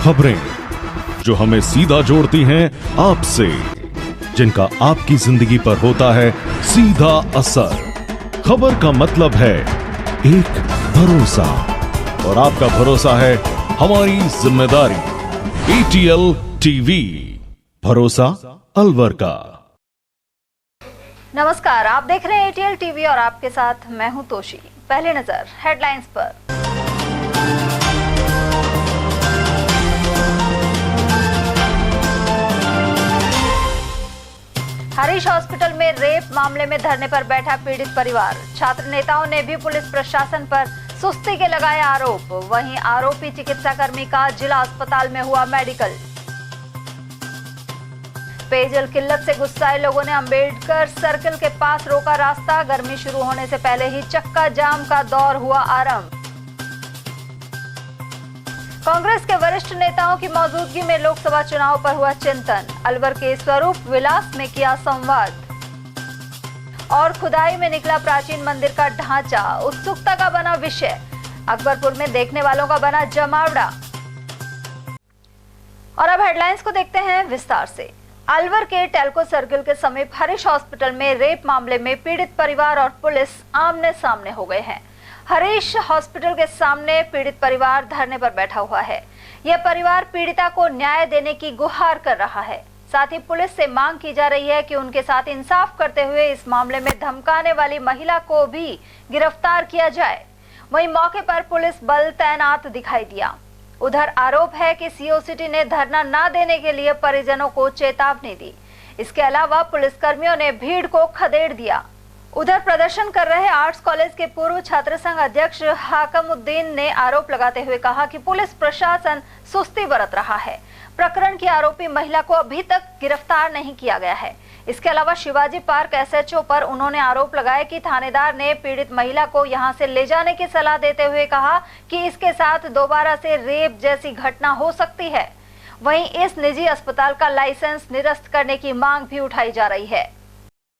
खबरें जो हमें सीधा जोड़ती हैं आपसे, जिनका आपकी जिंदगी पर होता है सीधा असर। खबर का मतलब है एक भरोसा, और आपका भरोसा है हमारी जिम्मेदारी। ATL टीवी, भरोसा अलवर का। नमस्कार, आप देख रहे हैं ATL टीवी और आपके साथ मैं हूं तोशी। पहले नजर हेडलाइंस पर। हरीश हॉस्पिटल में रेप मामले में धरने पर बैठा पीड़ित परिवार। छात्र नेताओं ने भी पुलिस प्रशासन पर सुस्ती के लगाए आरोप। वहीं आरोपी चिकित्साकर्मी का जिला अस्पताल में हुआ मेडिकल। पेयजल किल्लत से गुस्साए लोगों ने अंबेडकर सर्किल के पास रोका रास्ता। गर्मी शुरू होने से पहले ही चक्का जाम का दौर हुआ आरंभ। कांग्रेस के वरिष्ठ नेताओं की मौजूदगी में लोकसभा चुनाव पर हुआ चिंतन। अलवर के स्वरूप विलास में किया संवाद। और खुदाई में निकला प्राचीन मंदिर का ढांचा, उत्सुकता का बना विषय। अकबरपुर में देखने वालों का बना जमावड़ा। और अब हेडलाइंस को देखते हैं विस्तार से। अलवर के टेल्को सर्किल के समीप हरीश हॉस्पिटल में रेप मामले में पीड़ित परिवार और पुलिस आमने सामने हो गए हैं। हरीश हॉस्पिटल के सामने पीड़ित परिवार धरने पर बैठा हुआ है। यह परिवार पीड़िता को न्याय देने की गुहार कर रहा है। साथ ही पुलिस से मांग की जा रही है कि उनके साथ इंसाफ करते हुए इस मामले में धमकाने वाली महिला को भी गिरफ्तार किया जाए। वहीं मौके पर पुलिस बल तैनात दिखाई दिया। उधर आरोप है कि सीओ सिटी ने धरना न देने के लिए परिजनों को चेतावनी दी। इसके अलावा पुलिसकर्मियों ने भीड़ को खदेड़ दिया। उधर प्रदर्शन कर रहे आर्ट्स कॉलेज के पूर्व छात्र संघ अध्यक्ष हाकमुद्दीन ने आरोप लगाते हुए कहा कि पुलिस प्रशासन सुस्ती बरत रहा है। प्रकरण की आरोपी महिला को अभी तक गिरफ्तार नहीं किया गया है। इसके अलावा शिवाजी पार्क SHO पर उन्होंने आरोप लगाया कि थानेदार ने पीड़ित महिला को यहां से ले जाने की सलाह देते हुए कहा कि इसके साथ दोबारा से रेप जैसी घटना हो सकती है। वहीं इस निजी अस्पताल का लाइसेंस निरस्त करने की मांग भी उठाई जा रही है।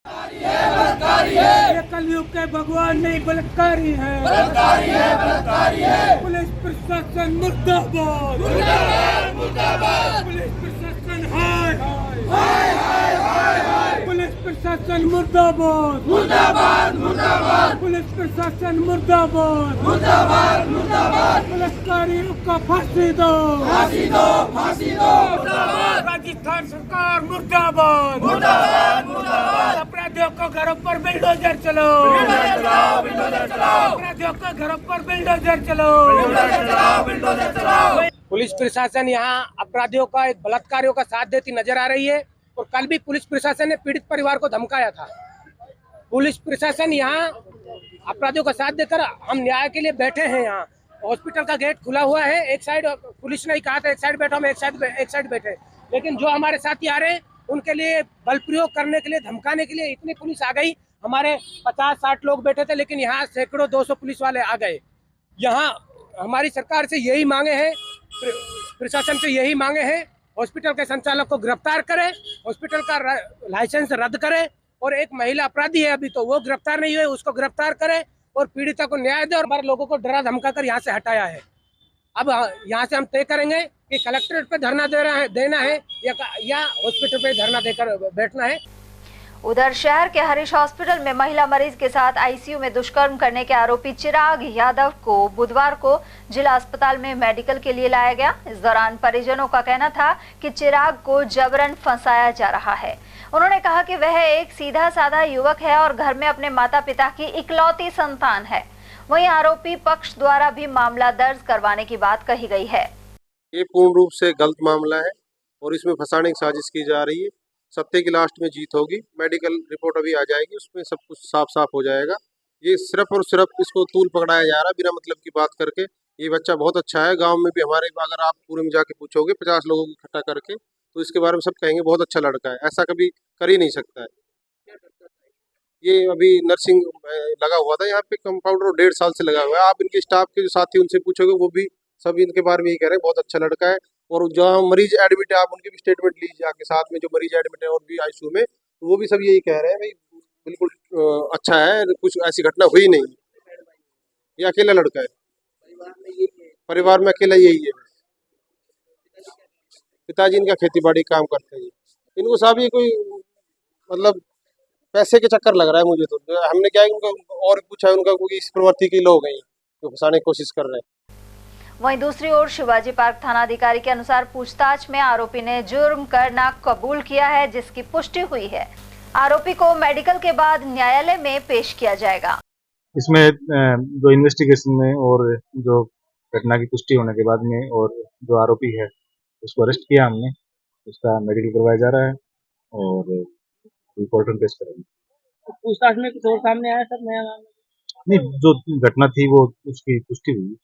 ये कलयुग के भगवान नहीं बलात्कारी है, बलात्कारी है, बलात्कारी है। पुलिस प्रशासन मुर्दाबाद, मुर्दाबाद, मुर्दाबाद। पुलिस प्रशासन हाय हाय हाय हाय हाय। पुलिस प्रशासन मुर्दाबाद, मुर्दाबाद, मुर्दाबाद। पुलिस प्रशासन मुर्दाबाद, मुर्दाबाद, मुर्दाबाद। बलात्कारियों का फांसी दो, फांसी दो, फांसी दो। राजस्थान सरकार मुर्दाबाद, मुर्दाबाद, मुर्दाबाद। अपराधियों को घरों पर बिल्डोजर चलो, बिल्डोजर चलाओ, बिल्डोजर चलाओ। अपराधियों को घरों पर बिल्डोजर चलो, बिल्डोजर चलाओ, बिल्डोजर चलाओ। पुलिस प्रशासन यहाँ अपराधियों का, एक बलात्कारियों का साथ देती नजर आ रही है। और कल भी पुलिस प्रशासन ने पीड़ित परिवार को धमकाया था। पुलिस प्रशासन यहाँ अपराधियों का साथ देकर हम न्याय के लिए बैठे हैं। यहाँ हॉस्पिटल का गेट खुला हुआ है। एक साइड पुलिस ने कहा था एक साइड बैठो, हम एक साइड बैठे, लेकिन जो हमारे साथी आ रहे हैं उनके लिए बल प्रयोग करने के लिए, धमकाने के लिए इतनी पुलिस आ गई। हमारे 50-60 लोग बैठे थे, लेकिन यहाँ सैकड़ों 200 पुलिस वाले आ गए। यहाँ हमारी सरकार से यही मांगे हैं, प्रशासन से यही मांगे हैं, हॉस्पिटल के संचालक को गिरफ्तार करें, हॉस्पिटल का लाइसेंस रद्द करें। और एक महिला अपराधी है अभी तो वो गिरफ्तार नहीं हुई, उसको गिरफ्तार करें और पीड़िता को न्याय दे। और हमारे लोगों को डरा धमका कर यहाँ से हटाया है। अब यहाँ से हम तय करेंगे कि कलेक्ट्रेट पे धरना देना है या हॉस्पिटल पे धरना देकर बैठना है। उधर शहर के हरीश हॉस्पिटल में महिला मरीज के साथ ICU में दुष्कर्म करने के आरोपी चिराग यादव को बुधवार को जिला अस्पताल में मेडिकल के लिए लाया गया। इस दौरान परिजनों का कहना था कि चिराग को जबरन फंसाया जा रहा है। उन्होंने कहा कि वह एक सीधा साधा युवक है और घर में अपने माता पिता की इकलौती संतान है। वहीं आरोपी पक्ष द्वारा भी मामला दर्ज करवाने की बात कही गई है। ये पूर्ण रूप से गलत मामला है और इसमें फंसाने की साजिश की जा रही है। सत्य की लास्ट में जीत होगी। मेडिकल रिपोर्ट अभी आ जाएगी, उसमें सब कुछ साफ साफ हो जाएगा। ये सिर्फ और सिर्फ इसको तूल पकड़ाया जा रहा है बिना मतलब की बात करके। ये बच्चा बहुत अच्छा है। गांव में भी हमारे, अगर आप पूरे में जाके पूछोगे 50 लोगों को इकट्ठा करके, तो इसके बारे में सब कहेंगे बहुत अच्छा लड़का है। ऐसा कभी कर ही नहीं सकता है। ये अभी नर्सिंग लगा हुआ था यहाँ पे, कंपाउंडर 1.5 साल से लगा हुआ है। आप इनके स्टाफ के जो साथी उनसे पूछोगे वो भी सब इनके बारे में यही कह रहे हैं, बहुत अच्छा लड़का है। और जहाँ मरीज एडमिट है आप उनके भी स्टेटमेंट लीजिए आके, साथ में जो मरीज एडमिट है और भी ICU में, तो वो भी सब यही कह रहे हैं भाई बिल्कुल अच्छा है, कुछ ऐसी घटना हुई नहीं। ये अकेला लड़का है, परिवार में अकेला यही है। पिताजी इनका खेती बाड़ी काम करते हैं। इनको साहब ये कोई मतलब पैसे के चक्कर लग रहा है मुझे तो। हमने क्या है उनका और पूछा, उनका कोई इस प्रवृत्ति के लोग हैं जो फंसाने की कोशिश कर रहे हैं। वहीं दूसरी ओर शिवाजी पार्क थाना अधिकारी के अनुसार पूछताछ में आरोपी ने जुर्म करना कबूल किया है, जिसकी पुष्टि हुई है। आरोपी को मेडिकल के बाद न्यायालय में पेश किया जाएगा। इसमें जो इन्वेस्टिगेशन में और जो घटना की पुष्टि होने के बाद में और जो आरोपी है उसको अरेस्ट किया हमने, उसका मेडिकल करवाया जा रहा है और कोर्ट में पेश करेंगे। पूछताछ में कुछ और सामने आया सर नया? नहीं, जो घटना थी वो उसकी पुष्टि हुई।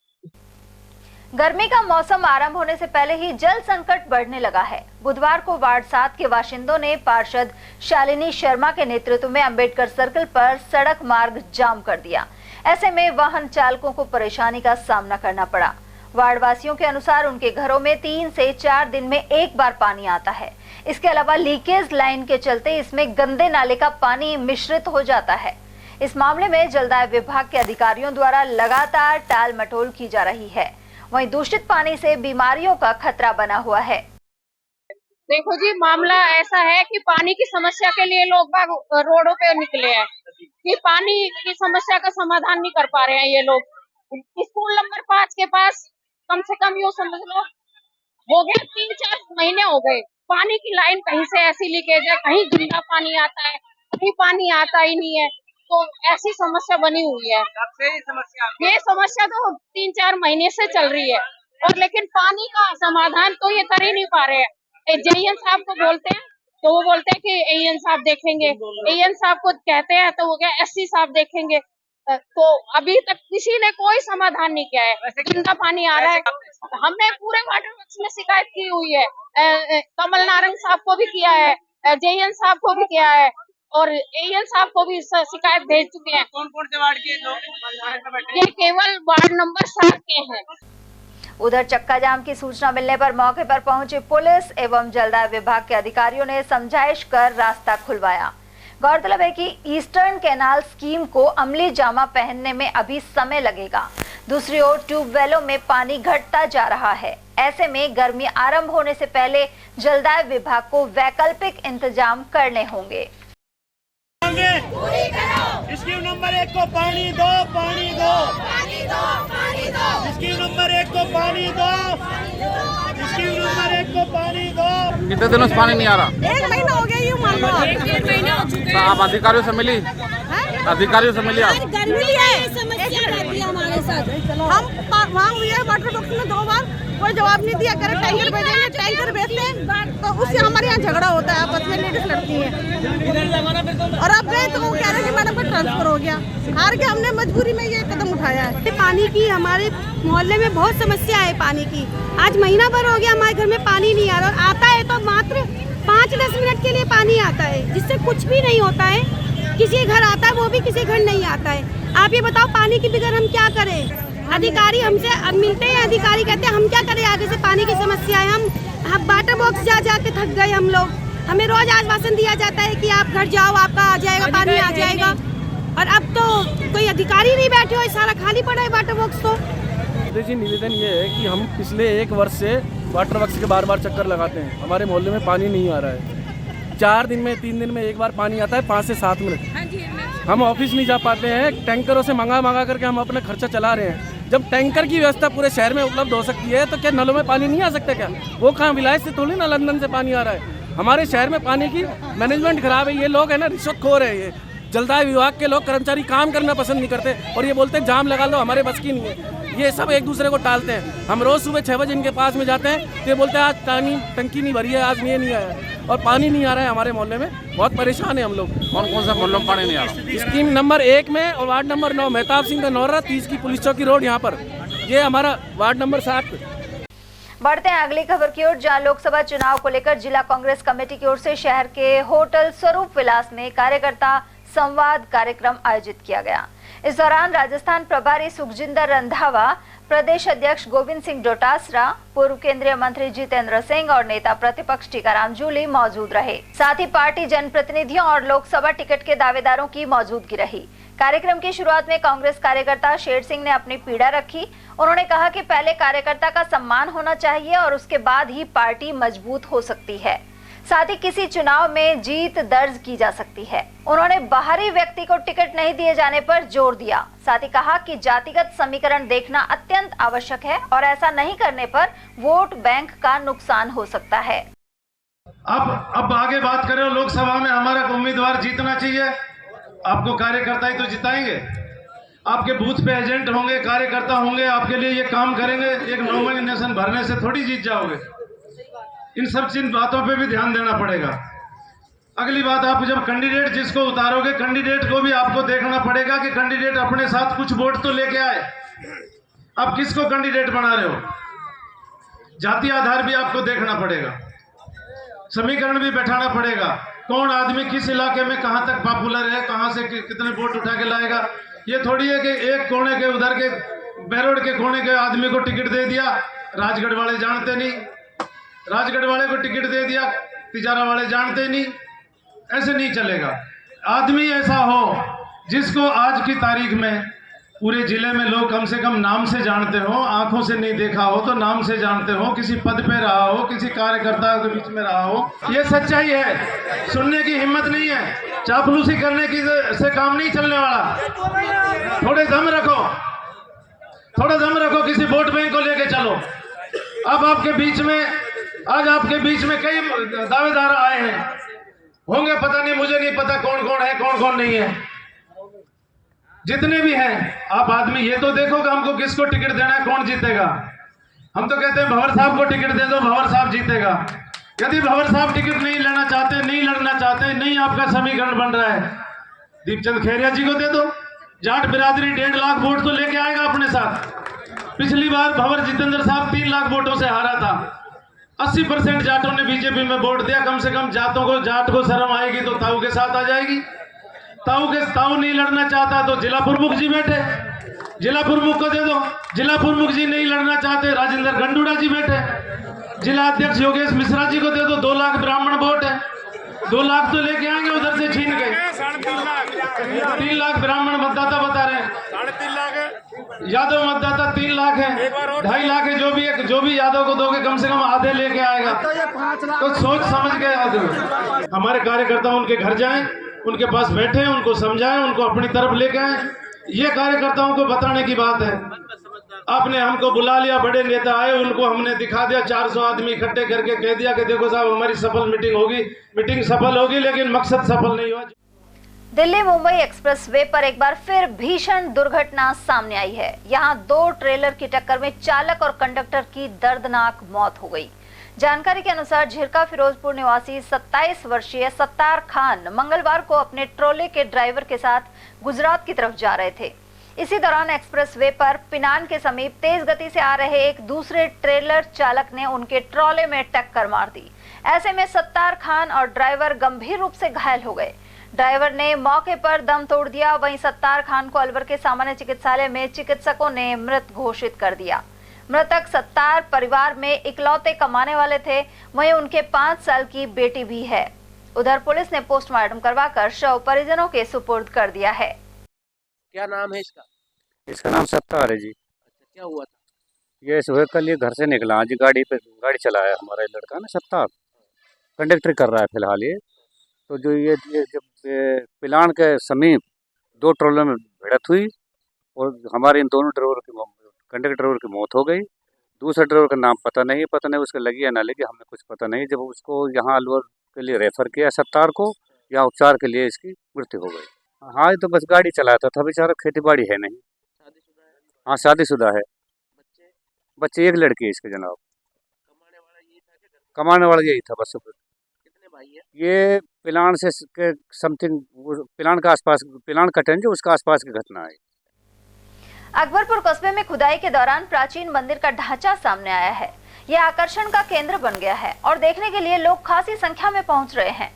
गर्मी का मौसम आरंभ होने से पहले ही जल संकट बढ़ने लगा है। बुधवार को वार्ड 7 के बाशिंदों ने पार्षद शालिनी शर्मा के नेतृत्व में अंबेडकर सर्कल पर सड़क मार्ग जाम कर दिया। ऐसे में वाहन चालकों को परेशानी का सामना करना पड़ा। वार्ड वासियों के अनुसार उनके घरों में 3 से 4 दिन में एक बार पानी आता है। इसके अलावा लीकेज लाइन के चलते इसमें गंदे नाले का पानी मिश्रित हो जाता है। इस मामले में जलदाय विभाग के अधिकारियों द्वारा लगातार टाल मटोल की जा रही है। वहीं दूषित पानी से बीमारियों का खतरा बना हुआ है। देखो जी, मामला ऐसा है कि पानी की समस्या के लिए लोग बाग रोडों पे निकले हैं कि पानी की समस्या का समाधान नहीं कर पा रहे हैं ये लोग। स्कूल नंबर 5 के पास कम से कम यूँ समझ लो हो गए 3-4 महीने हो गए, पानी की लाइन कहीं से ऐसी लीकेज है, कहीं गंदा पानी आता है, कहीं पानी आता ही नहीं है। तो ऐसी समस्या बनी हुई है। ये समस्या तो 3-4 महीने से चल रही है और लेकिन पानी का समाधान तो ये कर ही नहीं पा रहे हैं। जेईएन साहब को बोलते हैं तो वो बोलते हैं कि एईएन साहब देखेंगे, एईएन साहब को कहते हैं तो वो क्या एससी साहब देखेंगे। तो अभी तक किसी ने कोई समाधान नहीं किया है। गंदा पानी आ रहा है। हमने पूरे वाटर वर्क्स में शिकायत की हुई है, कमल नारंग साहब को भी किया है, जेईएन साहब को भी किया है और एईएन साहब को भी शिकायत भेज चुके हैं। कौन से वार्ड के लोग? ये केवल वार्ड नंबर 7 के हैं। उधर चक्का जाम की सूचना मिलने पर मौके पर पहुंची पुलिस एवं जलदाय विभाग के अधिकारियों ने समझाइश कर रास्ता खुलवाया। गौरतलब है कि ईस्टर्न कैनाल स्कीम को अमली जामा पहनने में अभी समय लगेगा। दूसरी ओर ट्यूबवेलों में पानी घटता जा रहा है। ऐसे में गर्मी आरंभ होने से पहले जलदाय विभाग को वैकल्पिक इंतजाम करने होंगे। स्कीम नंबर 1 को पानी दो, पानी दो, पानी दो, पानी दो। स्कीम नंबर 1 को पानी दो, स्कीम नंबर 1 को पानी दो। कितने दिनों से पानी नहीं आ रहा? 1 महीना हो गया, यूँ मान लो 1-1.5 महीने हो चुके हैं। आप अधिकारियों से मिली? अधिकारियों से मिली आप? गर्मी है, समस्या रहती है हमारे साथ। हम मांग हुई है वाटर बॉक्स में 2 बार, कोई जवाब नहीं दिया। करे टैंकर भेजेंगे, टैंकर भेजते हैं तो उससे हमारे यहाँ झगड़ा होता है, आपस में लेडीज लड़ती है। और अब गए तो वो कह रहे हैं कि मैडम का ट्रांसफर हो गया। हार के हमने मजबूरी में ये कदम उठाया है। पानी की हमारे मोहल्ले में बहुत समस्या है पानी की। आज महीना भर हो गया हमारे घर में पानी नहीं आ रहा और आता है तो मात्र 5-10 मिनट के लिए पानी आता है, जिससे कुछ भी नहीं होता है। किसी घर आता है, वो भी किसी घर नहीं आता है। आप ये बताओ पानी के बगैर हम क्या करें? अधिकारी हमसे अब मिलते हैं, अधिकारी कहते हैं हम क्या करें, आगे से पानी की समस्या है। हम वाटर बॉक्स जा के थक गए हम लोग। हमें रोज आश्वासन दिया जाता है कि आप घर जाओ, आपका आ जाएगा, पानी आ जाएगा, और अब तो कोई अधिकारी नहीं बैठे हो, सारा खाली पड़ा है वाटर बॉक्स। तो देखिए, निवेदन ये है कि हम पिछले 1 वर्ष से वाटर बॉक्स के बार चक्कर लगाते हैं। हमारे मोहल्ले में पानी नहीं आ रहा है। 4 दिन में 3 दिन में एक बार पानी आता है, 5 से 7 मिनट। हम ऑफिस नहीं जा पाते हैं, टैंकरों से मंगा करके हम अपना खर्चा चला रहे हैं। जब टैंकर की व्यवस्था पूरे शहर में उपलब्ध हो सकती है तो क्या नलों में पानी नहीं आ सकता? क्या वो कहाँ विलायत से थोड़ी ना लंदन से पानी आ रहा है? हमारे शहर में पानी की मैनेजमेंट खराब है। ये लोग है ना रिश्वतखोर है। ये जलदाय विभाग के लोग कर्मचारी काम करना पसंद नहीं करते और ये बोलते हैं जाम लगा लो, हमारे बस की नहीं है। ये सब एक दूसरे को टालते हैं। हम रोज सुबह 6 बजे इनके पास में जाते हैं तो ये बोलते हैं आज टंकी नहीं भरी है, आज ये नहीं आया और पानी नहीं आ रहा है हमारे मोहल्ले में। बहुत परेशान है हम लोग। कौन सा मोहल्लों में पानी नहीं आ रहा? स्कीम नंबर 1 में और वार्ड नंबर 9 मेहताब सिंह का नौरा 30 की पुलिस चौकी रोड, यहाँ पर ये हमारा वार्ड नंबर 7। बढ़ते हैं अगली खबर की ओर, जहां लोकसभा चुनाव को लेकर जिला कांग्रेस कमेटी की ओर से शहर के होटल स्वरूप विलास में कार्यकर्ता संवाद कार्यक्रम आयोजित किया गया। इस दौरान राजस्थान प्रभारी सुखजिंदर रंधावा, प्रदेश अध्यक्ष गोविंद सिंह डोटासरा, पूर्व केंद्रीय मंत्री जितेंद्र सिंह और नेता प्रतिपक्ष टीकाराम जूली मौजूद रहे। साथ ही पार्टी जनप्रतिनिधियों और लोकसभा टिकट के दावेदारों की मौजूदगी रही। कार्यक्रम की शुरुआत में कांग्रेस कार्यकर्ता शेर सिंह ने अपनी पीड़ा रखी। उन्होंने कहा कि पहले कार्यकर्ता का सम्मान होना चाहिए और उसके बाद ही पार्टी मजबूत हो सकती है। साथ ही किसी चुनाव में जीत दर्ज की जा सकती है। उन्होंने बाहरी व्यक्ति को टिकट नहीं दिए जाने पर जोर दिया। साथ ही कहा कि जातिगत समीकरण देखना अत्यंत आवश्यक है और ऐसा नहीं करने पर वोट बैंक का नुकसान हो सकता है। अब आगे बात करें, लोकसभा में हमारा उम्मीदवार जीतना चाहिए। आपको कार्यकर्ता ही तो जिताएंगे। आपके बूथ पे एजेंट होंगे, कार्यकर्ता होंगे, आपके लिए ये काम करेंगे। एक नॉमिनेशन भरने से थोड़ी जीत जाओगे। इन सब जिन बातों पे भी ध्यान देना पड़ेगा। अगली बात, आप जब कैंडिडेट जिसको उतारोगे, कैंडिडेट को भी आपको देखना पड़ेगा कि कैंडिडेट अपने साथ कुछ वोट तो लेके आए। आप किसको कैंडिडेट बना रहे हो, जाति आधार भी आपको देखना पड़ेगा, समीकरण भी बैठाना पड़ेगा। कौन आदमी किस इलाके में कहां तक पॉपुलर है, कहां से कितने वोट उठा के लाएगा। ये थोड़ी है कि एक कोने के उधर के बैरोड के कोने के आदमी को टिकट दे दिया, राजगढ़ वाले जानते नहीं, राजगढ़ वाले को टिकट दे दिया, तिजारा वाले जानते नहीं। ऐसे नहीं चलेगा। आदमी ऐसा हो जिसको आज की तारीख में पूरे जिले में लोग कम से कम नाम से जानते हो, आंखों से नहीं देखा हो तो नाम से जानते हो, किसी पद पे रहा हो, किसी कार्यकर्ता के बीच में रहा हो। ये सच्चाई है, सुनने की हिम्मत नहीं है। चापलूसी करने की से काम नहीं चलने वाला। थोड़े दम रखो, थोड़ा दम रखो, किसी वोट बैंक को लेके चलो। अब आपके बीच में, आज आपके बीच में कई दावेदार आए हैं, होंगे पता नहीं, मुझे नहीं पता कौन कौन है कौन कौन नहीं है। जितने भी हैं, आप आदमी ये तो देखो कि हमको किसको टिकट देना है, कौन जीतेगा। हम तो कहते हैं भंवर साहब को टिकट दे दो, भंवर साहब जीतेगा। यदि भंवर साहब टिकट नहीं लेना चाहते, नहीं लड़ना चाहते, नहीं आपका समीकरण बन रहा है, दीपचंद खैरिया जी को दे दो। जाट बिरादरी 1.5 लाख वोट तो लेके आएगा अपने साथ। पिछली बार भंवर जितेंद्र साहब 3 लाख वोटों से हारा था। 80% जाटों ने बीजेपी में वोट दिया। कम से कम जाट को शर्म आएगी तो ताऊ के साथ आ जाएगी। ताऊ नहीं लड़ना चाहता तो जिला प्रमुख जी बैठे, जिला प्रमुख को दे दो। जिला प्रमुख जी नहीं लड़ना चाहते, राजेंद्र गंडूड़ा जी बैठे। जिला अध्यक्ष योगेश मिश्रा जी को दे दो। 2 लाख ब्राह्मण वोट है, 2 लाख तो लेके आएंगे उधर से छीन के। 3 लाख ब्राह्मण मतदाता बता रहे हैं, 3.5 लाख यादव मतदाता 3 लाख है, 2.5 लाख है। जो भी यादव को दोगे कम से कम आधे लेके आएगा। तो सोच समझ के यादव, हमारे कार्यकर्ता उनके घर जाएं, उनके पास बैठे, उनको समझाएं, उनको अपनी तरफ लेके आए। ये कार्यकर्ताओं को बताने की बात है। आपने हमको बुला लिया, बड़े नेता आए, उनको हमने दिखा दिया, 400 आदमी इकट्ठे करके कह दिया कि देखो साहब हमारी सफल मीटिंग होगी। मीटिंग सफल होगी लेकिन मकसद सफल नहीं हुआ। दिल्ली मुंबई एक्सप्रेसवे पर एक बार फिर भीषण दुर्घटना सामने आई है। यहां 2 ट्रेलर की टक्कर में चालक और कंडक्टर की दर्दनाक मौत हो गई। जानकारी के अनुसार झिरका फिरोजपुर निवासी 27 वर्षीय सत्तार खान मंगलवार को अपने ट्रोले के ड्राइवर के साथ गुजरात की तरफ जा रहे थे। इसी दौरान एक्सप्रेसवे पर पिनान के समीप तेज गति से आ रहे एक दूसरे ट्रेलर चालक ने उनके ट्रोले में टक्कर मार दी। ऐसे में सत्तार खान और ड्राइवर गंभीर रूप से घायल हो गए। ड्राइवर ने मौके पर दम तोड़ दिया। वहीं सत्तार खान को अलवर के सामान्य चिकित्सालय में चिकित्सकों ने मृत घोषित कर दिया। मृतक सत्तार परिवार में इकलौते कमाने वाले थे। वहीं उनके 5 साल की बेटी भी है। उधर पुलिस ने पोस्टमार्टम करवाकर शव परिजनों के सुपुर्द कर दिया है। क्या नाम है इसका? इसका नाम सत्तार है जी। अच्छा, क्या हुआ था? ये सुबह कल ये घर से निकला जी, गाड़ी चलाया हमारा ये लड़का ना सत्तार, कंडक्टर कर रहा है फिलहाल ये। तो जो ये जब पिलान के समीप 2 ट्रोलर में भिड़त हुई और हमारे इन दोनों ड्राइवर की, कंडक्टर ड्राइवर की मौत हो गई। दूसरे ड्राइवर का नाम पता नहीं उसके लगी या ना लगी, हमें कुछ पता नहीं। जब उसको यहाँ अलवर के लिए रेफर किया सत्तार को, यहाँ उपचार के लिए इसकी मृत्यु हो गई। हाँ, ये तो बस गाड़ी चलाता था बेचारा, खेती बाड़ी है नहीं। हाँ, शादीशुदा है। बच्चे 1 लड़की है इसके जनाब। कमाने वाला यही था बस। कितने भाई है? ये पिलान से समथिंग, पिलान का आसपास, पिलान कटन जो उसका आसपास की घटना है। अकबरपुर कस्बे में खुदाई के दौरान प्राचीन मंदिर का ढांचा सामने आया है। यह आकर्षण का केंद्र बन गया है और देखने के लिए लोग खासी संख्या में पहुंच रहे हैं।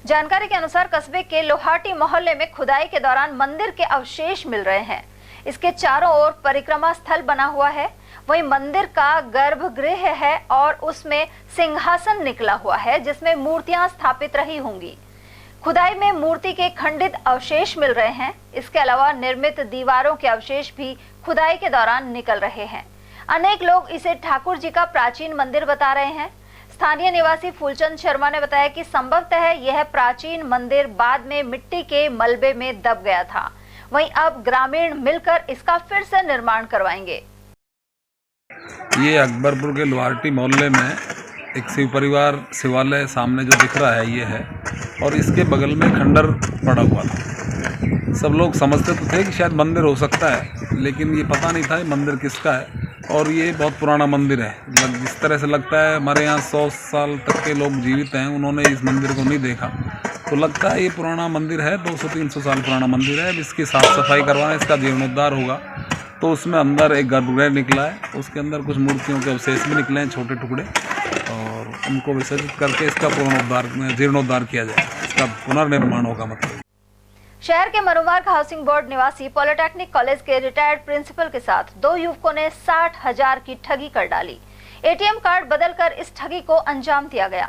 जानकारी के अनुसार कस्बे के लोहाटी मोहल्ले में खुदाई के दौरान मंदिर के अवशेष मिल रहे हैं। इसके चारों ओर परिक्रमा स्थल बना हुआ है। वहीं मंदिर का गर्भगृह है और उसमें सिंहासन निकला हुआ है जिसमें मूर्तियां स्थापित रही होंगी। खुदाई में मूर्ति के खंडित अवशेष मिल रहे हैं। इसके अलावा निर्मित दीवारों के अवशेष भी खुदाई के दौरान निकल रहे हैं। अनेक लोग इसे ठाकुर जी का प्राचीन मंदिर बता रहे हैं। स्थानीय निवासी फूलचंद शर्मा ने बताया कि संभवतः यह प्राचीन मंदिर बाद में मिट्टी के मलबे में दब गया था। वहीं अब ग्रामीण मिलकर इसका फिर से निर्माण करवाएंगे। ये अकबरपुर के लोहारटी मोहल्ले में एक शिव परिवार शिवालय सामने जो दिख रहा है ये है, और इसके बगल में खंडर पड़ा हुआ था। सब लोग समझते तो थे कि शायद मंदिर हो सकता है, लेकिन ये पता नहीं था ये मंदिर किसका है। और ये बहुत पुराना मंदिर है। जिस तरह से लगता है हमारे यहाँ 100 साल तक के लोग जीवित हैं, उन्होंने इस मंदिर को नहीं देखा, तो लगता है ये पुराना मंदिर है। 200-300 साल पुराना मंदिर है। इसकी साफ़ सफाई करवाना, इसका जीर्णोद्धार होगा। तो उसमें अंदर एक गर्भगृह निकला है, उसके अंदर कुछ मूर्तियों के अवशेष भी निकले हैं, छोटे टुकड़े, और उनको विसर्जित करके इसका जीर्णोद्धार किया जाए, इसका पुनर्निर्माण होगा। मतलब शहर के मनुमार्ग हाउसिंग बोर्ड निवासी पॉलिटेक्निक कॉलेज के रिटायर्ड प्रिंसिपल के साथ 2 युवकों ने 60,000 की ठगी कर डाली। एटीएम कार्ड बदलकर इस ठगी को अंजाम दिया गया।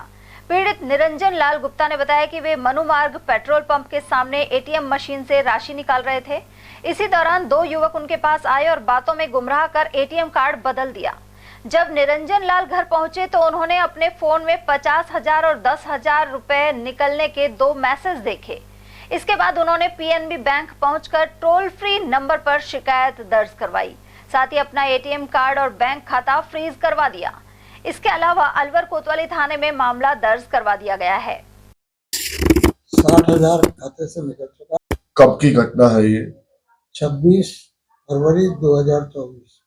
पीड़ित निरंजन लाल गुप्ता ने बताया कि वे मनुमार्ग पेट्रोल पंप के सामने एटीएम मशीन से राशि निकाल रहे थे। इसी दौरान 2 युवक उनके पास आए और बातों में गुमराह कर एटीएम कार्ड बदल दिया। जब निरंजन लाल घर पहुंचे तो उन्होंने अपने फोन में 50,000 और 10,000 रुपए निकलने के 2 मैसेज देखे। इसके बाद उन्होंने पीएनबी बैंक पहुंचकर टोल फ्री नंबर पर शिकायत दर्ज करवाई। साथ ही अपना एटीएम कार्ड और बैंक खाता फ्रीज करवा दिया। इसके अलावा अलवर कोतवाली थाने में मामला दर्ज करवा दिया गया है। 60,000 खाते से निकल चुका। कब की घटना है ये? 26 फरवरी 2024।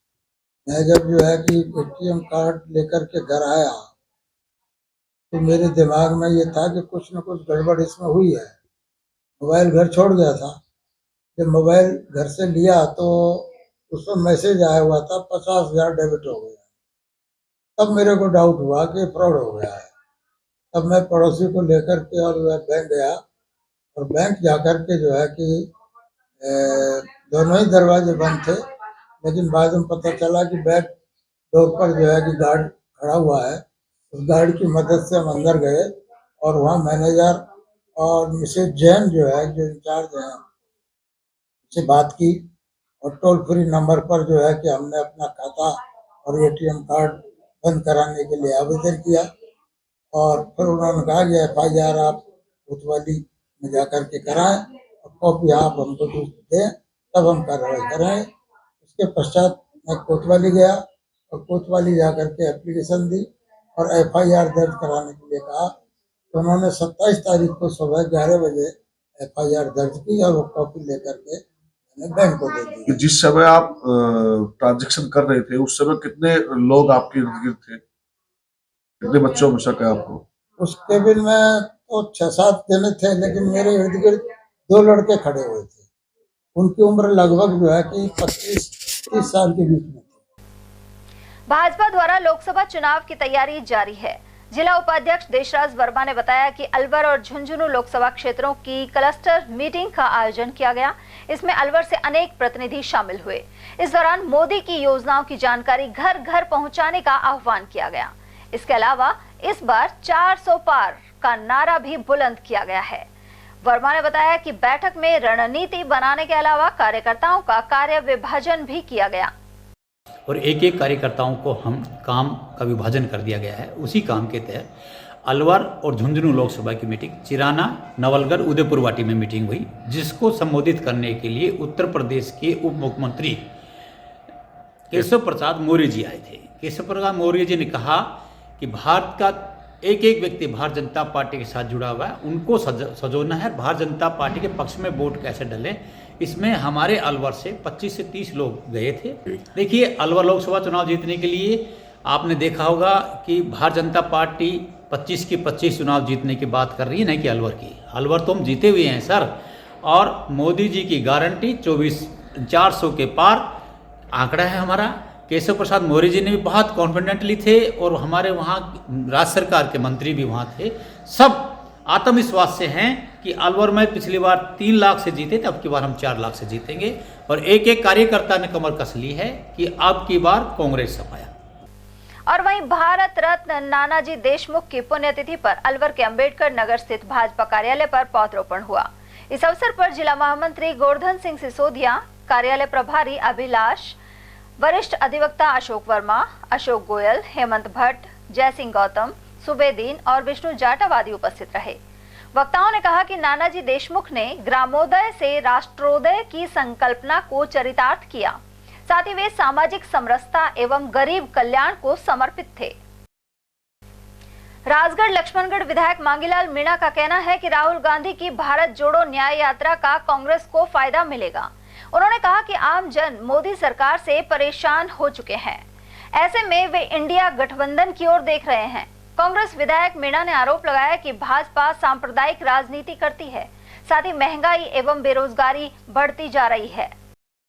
मैं जब जो है कि एटीएम कार्ड लेकर के घर आया तो मेरे दिमाग में ये था कि कुछ न कुछ गड़बड़ इसमें हुई है। मोबाइल घर छोड़ गया था। जब मोबाइल घर से लिया तो उसमें मैसेज आया हुआ था 50,000 डेबिट हो गया। तब मेरे को डाउट हुआ कि फ्रॉड हो गया है। तब मैं पड़ोसी को लेकर के और बैंक गया, और बैंक जाकर के जो है कि दोनों ही दरवाजे बंद थे, लेकिन बाद में पता चला कि बैक डोर पर जो है कि गार्ड खड़ा हुआ है। उस गार्ड की मदद से हम अंदर गए और वहाँ मैनेजर और मिसेज जैन जो है जो इंचार्ज हैं से बात की, और टोल फ्री नंबर पर जो है कि हमने अपना खाता और एटीएम कार्ड बंद कराने के लिए आवेदन किया। और फिर उन्होंने कहा कि FIR आप कोतवाली में जाकर के कराएं और कॉपी आप हमको दें, तब हम कार्रवाई करें। उसके पश्चात मैं कोतवाली गया और कोतवाली जाकर के एप्लीकेशन दी और FIR दर्ज कराने के लिए कहा। तो उन्होंने 27 तारीख को सुबह 11 बजे FIR दर्ज की और वो कॉपी लेकर के मैंने बैंक को दे दी। जिस समय आप ट्रांजैक्शन कर रहे थे उस समय कितने लोग आपके इर्द गिर्द थे? कितने बच्चों में शक है आपको? उस केबिन में तो 6-7 जने थे, लेकिन मेरे इर्द गिर्द 2 लड़के खड़े हुए थे। उनकी उम्र लगभग जो है कि 25-30 साल के बीच में थी। भाजपा द्वारा लोकसभा चुनाव की तैयारी जारी है। जिला उपाध्यक्ष देशराज वर्मा ने बताया कि अलवर और झुंझुनू लोकसभा क्षेत्रों की क्लस्टर मीटिंग का आयोजन किया गया। इसमें अलवर से अनेक प्रतिनिधि शामिल हुए। इस दौरान मोदी की योजनाओं की जानकारी घर घर पहुंचाने का आह्वान किया गया। इसके अलावा इस बार 400 पार का नारा भी बुलंद किया गया है। वर्मा ने बताया कि बैठक में रणनीति बनाने के अलावा कार्यकर्ताओं का कार्य विभाजन भी किया गया और एक एक कार्यकर्ताओं को हम काम का विभाजन कर दिया गया है। उसी काम के तहत अलवर और झुंझुनू लोकसभा की मीटिंग, चिराना, नवलगढ़, उदयपुर वाटी में मीटिंग हुई, जिसको संबोधित करने के लिए उत्तर प्रदेश के उप मुख्यमंत्री केशव प्रसाद मौर्य जी आए थे। केशव प्रसाद मौर्य जी ने कहा कि भारत का एक एक व्यक्ति भारतीय जनता पार्टी के साथ जुड़ा हुआ है, उनको सजोना है, भारतीय जनता पार्टी के पक्ष में वोट कैसे डलें। इसमें हमारे अलवर से 25 से 30 लोग गए थे। देखिए, अलवर लोकसभा चुनाव जीतने के लिए आपने देखा होगा कि भारतीय जनता पार्टी 25 की 25 चुनाव जीतने की बात कर रही है, नहीं कि अलवर की। अलवर तो हम जीते हुए हैं सर, और मोदी जी की गारंटी 400 के पार आंकड़ा है हमारा। केशव प्रसाद मौर्य जी ने भी बहुत कॉन्फिडेंटली थे और हमारे वहाँ राज्य सरकार के मंत्री भी वहाँ थे। सब आत्मविश्वास से हैं कि अलवर में पिछली बार 3 लाख से जीते थे, अब की बार हम 4 लाख से जीतेंगे। और एक एक कार्यकर्ता ने कमर कस ली है कि अब की बार कांग्रेस सफाया। और वहीं भारत रत्न नानाजी देशमुख की पुण्यतिथि पर अलवर के अंबेडकर नगर स्थित भाजपा कार्यालय पर पौधरोपण हुआ। इस अवसर पर जिला महामंत्री गोवर्धन सिंह सिसोदिया, कार्यालय प्रभारी अभिलाष, वरिष्ठ अधिवक्ता अशोक वर्मा, अशोक गोयल, हेमंत भट्ट, जयसिंह गौतम, सुबेदीन और विष्णु जाटावादी उपस्थित रहे। वक्ताओं ने कहा कि नानाजी देशमुख ने ग्रामोदय से राष्ट्रोदय की संकल्पना को चरितार्थ किया। साथ ही वे सामाजिक समरसता एवं गरीब कल्याण को समर्पित थे। राजगढ़ लक्ष्मणगढ़ विधायक मांगीलाल मीणा का कहना है कि राहुल गांधी की भारत जोड़ो न्याय यात्रा का कांग्रेस को फायदा मिलेगा। उन्होंने कहा कि आम जन मोदी सरकार से परेशान हो चुके हैं, ऐसे में वे इंडिया गठबंधन की ओर देख रहे हैं। कांग्रेस विधायक मीणा ने आरोप लगाया कि भाजपा सांप्रदायिक राजनीति करती है, साथ ही महंगाई एवं बेरोजगारी बढ़ती जा रही है।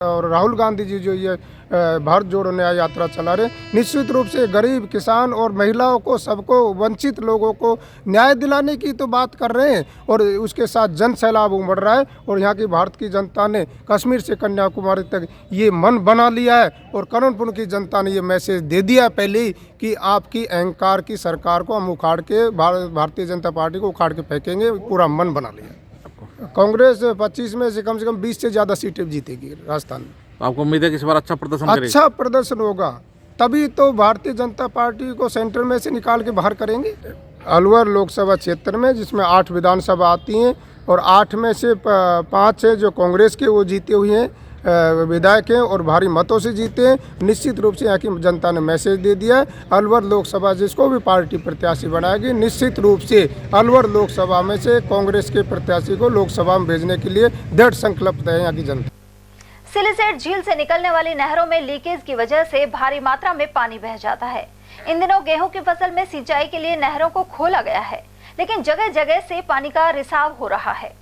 और राहुल गांधी जी जो ये भारत जोड़ो न्याय यात्रा चला रहे, निश्चित रूप से गरीब, किसान और महिलाओं को, सबको, वंचित लोगों को न्याय दिलाने की तो बात कर रहे हैं और उसके साथ जन सैलाब उमड़ रहा है। और यहाँ की भारत की जनता ने कश्मीर से कन्याकुमारी तक ये मन बना लिया है और कर्णपुर की जनता ने ये मैसेज दे दिया पहले ही कि आपकी अहंकार की सरकार को हम उखाड़ के, भारतीय जनता पार्टी को उखाड़ के फेंकेंगे, पूरा मन बना लिया। कांग्रेस 25 में से कम 20 से ज़्यादा सीटें जीतेगी राजस्थान में। आपको उम्मीद है कि इस बार अच्छा प्रदर्शन करेगी? अच्छा प्रदर्शन होगा, तभी तो भारतीय जनता पार्टी को सेंटर में से निकाल के बाहर करेंगे। अलवर लोकसभा क्षेत्र में, जिसमें 8 विधानसभा आती हैं और 8 में से 5 है जो कांग्रेस के वो जीते हुए हैं, विधायक हैं और भारी मतों से जीते हैं। निश्चित रूप से यहाँ की जनता ने मैसेज दे दिया है, अलवर लोकसभा जिसको भी पार्टी प्रत्याशी बनाएगी, निश्चित रूप से अलवर लोकसभा में से कांग्रेस के प्रत्याशी को लोकसभा में भेजने के लिए दृढ़ संकल्प है यहाँ की जनता। सिलीसेट झील से निकलने वाली नहरों में लीकेज की वजह से भारी मात्रा में पानी बह जाता है। इन दिनों गेहूं की फसल में सिंचाई के लिए नहरों को खोला गया है, लेकिन जगह जगह से पानी का रिसाव हो रहा है।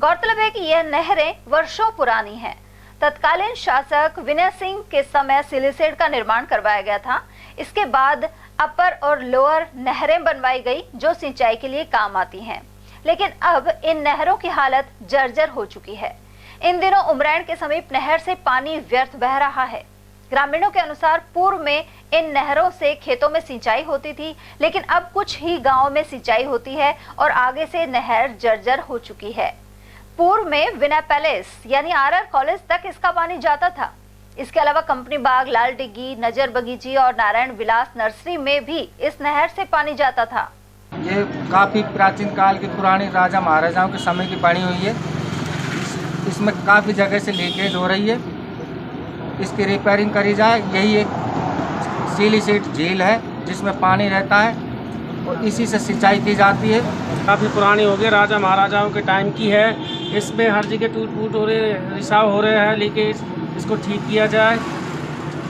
गौरतलब है कि यह नहरें वर्षों पुरानी हैं। तत्कालीन शासक विनय सिंह के समय सिलीसेट का निर्माण करवाया गया था। इसके बाद अपर और लोअर नहरें बनवाई गई जो सिंचाई के लिए काम आती हैं, लेकिन अब इन नहरों की हालत जर्जर हो चुकी है। इन दिनों उमरैण के समीप नहर से पानी व्यर्थ बह रहा है। ग्रामीणों के अनुसार पूर्व में इन नहरों से खेतों में सिंचाई होती थी, लेकिन अब कुछ ही गांवों में सिंचाई होती है और आगे से नहर जर्जर हो चुकी है। पूर्व में विनय पैलेस यानी आरआर कॉलेज तक इसका पानी जाता था। इसके अलावा कंपनी बाग, लाल डिग्गी, नजर बगीची और नारायण विलास नर्सरी में भी इस नहर से पानी जाता था। ये काफ़ी प्राचीन काल की पुरानी राजा महाराजाओं के समय की बनी हुई है। इसमें काफ़ी जगह से लीकेज हो रही है, इसकी रिपेयरिंग करी जाए। यही एक सिलीसेट झील है जिसमें पानी रहता है और इसी से सिंचाई की जाती है। काफ़ी पुरानी हो गई, राजा महाराजाओं के टाइम की है। इसमें हर जगह टूट हो रहे, रिसाव हो रहे हैं, लीकेज, इसको ठीक किया जाए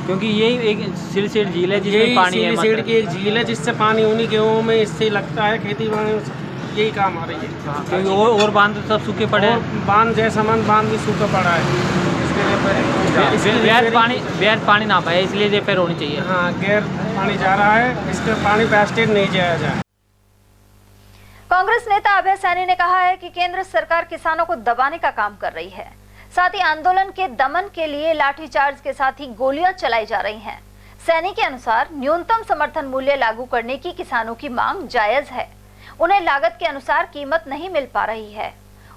क्योंकि यही एक सिलीसेट झील है जिसमें पानी है। सिलीसेट की एक झील है जिससे पानी उन्हीं गेहूँ में इससे लगता है, खेती यही काम आ रही है क्योंकि और बांध सब सूखे पड़े हैं। बांध जैसा बांध भी सूखा पड़ा है, व्यर्थ पानी ना पाए इसलिए रिपेयर होनी चाहिए। हाँ, गैर पानी जा रहा है, इसका पानी वेस्टेज नहीं जाया जाए। कांग्रेस नेता अभय सैनी ने कहा है कि केंद्र सरकार किसानों को दबाने का काम कर रही है। साथ ही आंदोलन के दमन के लिए लाठीचार्ज के साथ ही गोलियां चलाई जा रही हैं। सैनी के अनुसार न्यूनतम समर्थन मूल्य लागू करने की किसानों की मांग जायज है। उन्हें लागत के अनुसार कीमत नहीं मिल पा रही है।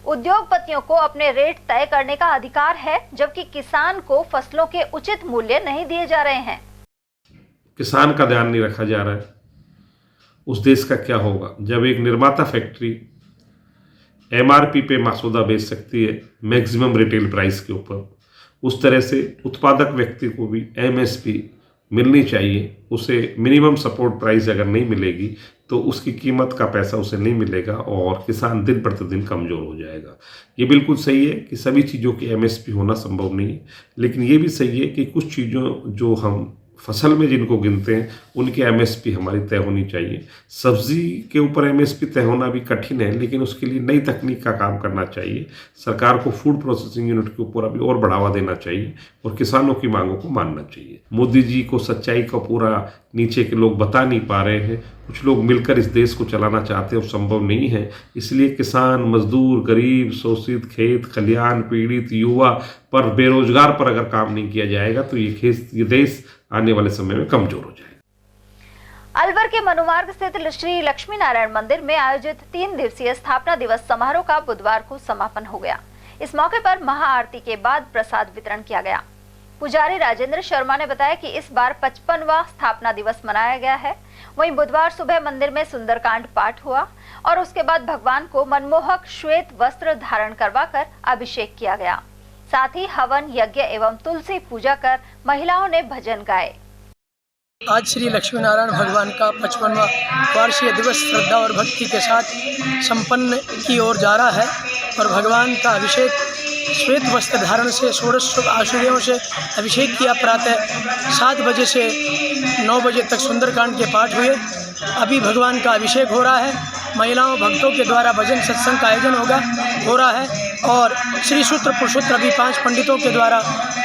उद्योगपतियों को अपने रेट तय करने का अधिकार है, जबकि किसान को फसलों के उचित मूल्य नहीं दिए जा रहे हैं। किसान का ध्यान नहीं रखा जा रहा है। उस देश का क्या होगा जब एक निर्माता फैक्ट्री एमआरपी पे मसूदा बेच सकती है मैक्सिमम रिटेल प्राइस के ऊपर। उस तरह से उत्पादक व्यक्ति को भी एमएसपी मिलनी चाहिए। उसे मिनिमम सपोर्ट प्राइस अगर नहीं मिलेगी तो उसकी कीमत का पैसा उसे नहीं मिलेगा और किसान दिन प्रतिदिन कमज़ोर हो जाएगा। ये बिल्कुल सही है कि सभी चीज़ों की एमएसपी होना संभव नहीं है, लेकिन ये भी सही है कि कुछ चीज़ों जो हम फसल में जिनको गिनते हैं उनकी एमएसपी हमारी तय होनी चाहिए। सब्जी के ऊपर एमएसपी तय होना भी कठिन है, लेकिन उसके लिए नई तकनीक का काम करना चाहिए। सरकार को फूड प्रोसेसिंग यूनिट के ऊपर अभी और बढ़ावा देना चाहिए और किसानों की मांगों को मानना चाहिए। मोदी जी को सच्चाई का पूरा नीचे के लोग बता नहीं पा रहे हैं। कुछ लोग मिलकर इस देश को चलाना चाहते हैं और संभव नहीं है। इसलिए किसान, मजदूर, गरीब, शोषित, खेत खलियान, पीड़ित, युवा पर, बेरोजगार पर अगर काम नहीं किया जाएगा तो ये देश आने वाले समय में कमजोर हो जाएगा। अलवर के मनुमार्ग स्थित श्री लक्ष्मी नारायण मंदिर में आयोजित 3 दिवसीय स्थापना दिवस समारोह का बुधवार को समापन हो गया। इस मौके पर महाआरती के बाद प्रसाद वितरण किया गया। पुजारी राजेंद्र शर्मा ने बताया कि इस बार 55वां स्थापना दिवस मनाया गया है। वहीं बुधवार सुबह मंदिर में सुंदरकांड पाठ हुआ और उसके बाद भगवान को मनमोहक श्वेत वस्त्र धारण करवाकर अभिषेक किया गया। साथ ही हवन यज्ञ एवं तुलसी पूजा कर महिलाओं ने भजन गाए। आज श्री लक्ष्मी नारायण भगवान का 55वां वार्षिक दिवस श्रद्धा और भक्ति के साथ संपन्न की ओर जा रहा है और भगवान का अभिषेक श्वेत वस्त्र धारण से षोडश शुभ आशुर्यों से अभिषेक किया। प्रातः 7 बजे से 9 बजे तक सुंदरकांड के पाठ हुए। अभी भगवान का अभिषेक हो रहा है। महिलाओं भक्तों के द्वारा भजन सत्संग का आयोजन हो रहा है और श्री सूत्र पुरुषोत्र अभी 5 पंडितों के द्वारा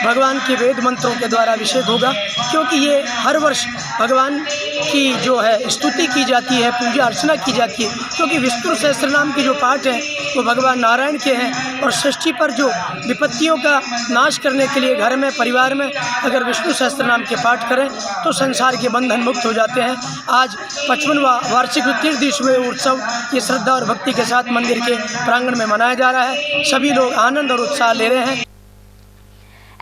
भगवान के वेद मंत्रों के द्वारा अभिषेक होगा, क्योंकि ये हर वर्ष भगवान की जो है स्तुति की जाती है, पूजा अर्चना की जाती है, क्योंकि विष्णु सहस्त्र नाम के जो पाठ हैं वो भगवान नारायण के हैं और सृष्टि पर जो विपत्तियों का नाश करने के लिए घर में परिवार में अगर विष्णु सहस्त्र नाम के पाठ करें तो संसार के बंधन मुक्त हो जाते हैं। आज 55वां वार्षिक 3 दिवसीय उत्सव ये श्रद्धा और भक्ति के साथ मंदिर के प्रांगण में मनाया जा रहा है। सभी लोग आनंद और उत्साह ले रहे हैं।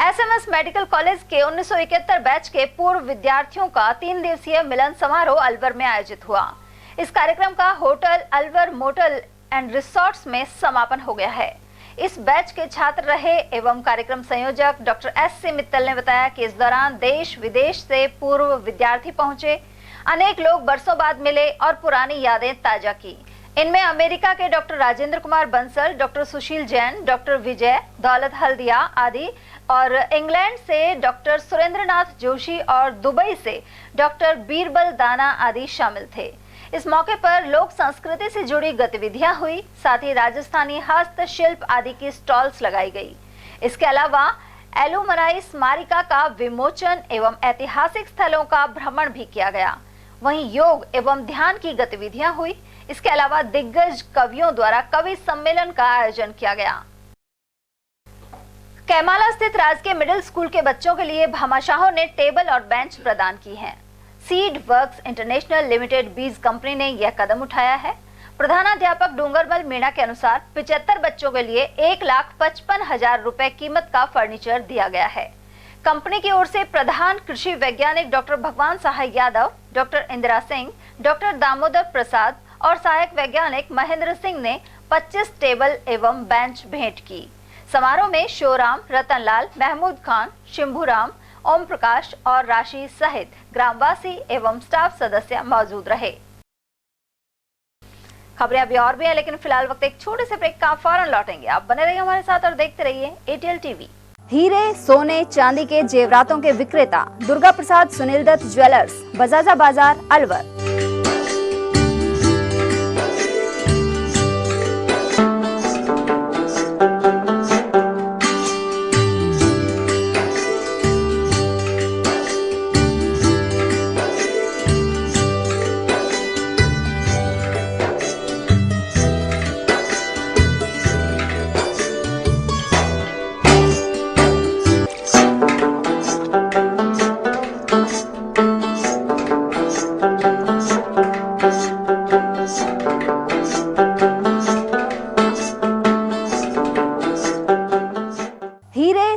एसएमएस मेडिकल कॉलेज के 1971 बैच के पूर्व विद्यार्थियों का 3 दिवसीय मिलन समारोह अलवर में आयोजित हुआ। इस कार्यक्रम का hotel Alwar motel and resorts में समापन हो गया है। इस बैच के छात्र रहे एवं कार्यक्रम संयोजक डॉक्टर एस.सी. मित्तल ने बताया कि इस दौरान देश विदेश से पूर्व विद्यार्थी पहुंचे। अनेक लोग बरसों बाद मिले और पुरानी यादें ताजा की। इनमें अमेरिका के doctor Rajendra Kumar Bansal, doctor Sushil Jain, doctor विजय दौलत हल्दिया आदि और इंग्लैंड से डॉक्टर सुरेंद्रनाथ जोशी और दुबई से डॉक्टर बीरबल दाना आदि शामिल थे। इस मौके पर लोक संस्कृति से जुड़ी गतिविधियां हुई, साथ ही राजस्थानी हस्तशिल्प आदि की स्टॉल्स लगाई गई। इसके अलावा एलुमनाई स्मारिका का विमोचन एवं ऐतिहासिक स्थलों का भ्रमण भी किया गया। वहीं योग एवं ध्यान की गतिविधियां हुई। इसके अलावा दिग्गज कवियों द्वारा कवि सम्मेलन का आयोजन किया गया। कैमाला स्थित राजकीय मिडिल स्कूल के बच्चों के लिए भामाशाहों ने टेबल और बेंच प्रदान की हैं। सीड वर्क्स इंटरनेशनल लिमिटेड बीज कंपनी ने यह कदम उठाया है। प्रधानाध्यापक डूंगरमल मीणा के अनुसार 75 बच्चों के लिए 1,55,000 रुपए कीमत का फर्नीचर दिया गया है। कंपनी की ओर से प्रधान कृषि वैज्ञानिक डॉक्टर भगवान सहाय यादव, डॉक्टर इंदिरा सिंह, डॉक्टर दामोदर प्रसाद और सहायक वैज्ञानिक महेंद्र सिंह ने 25 टेबल एवं बेंच भेंट की। समारोह में शोराम, रतनलाल, महमूद खान, शिंभूराम, ओम प्रकाश और राशि सहित ग्रामवासी एवं स्टाफ सदस्य मौजूद रहे। खबरें अभी और भी है, लेकिन फिलहाल वक्त एक छोटे से ब्रेक का, फौरन लौटेंगे। आप बने रहिए हमारे साथ और देखते रहिए एटीएल टीवी। हीरे, सोने, चांदी के जेवरातों के विक्रेता दुर्गा प्रसाद सुनील दत्त ज्वेलर्स, बजाजा बाजार, अलवर।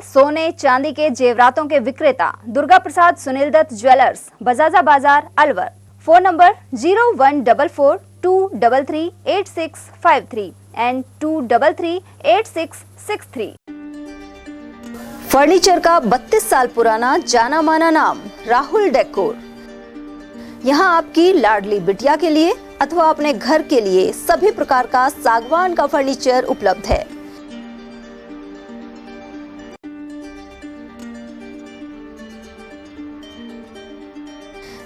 सोने चांदी के जेवरातों के विक्रेता दुर्गा प्रसाद सुनील दत्त ज्वेलर्स, बजाजा बाजार, Alwar. Phone number 0144233863 and 2338663। Furniture का 32 साल पुराना जाना माना नाम राहुल डेकोर। यहाँ आपकी लाडली बिटिया के लिए अथवा अपने घर के लिए सभी प्रकार का सागवान का फर्नीचर उपलब्ध है।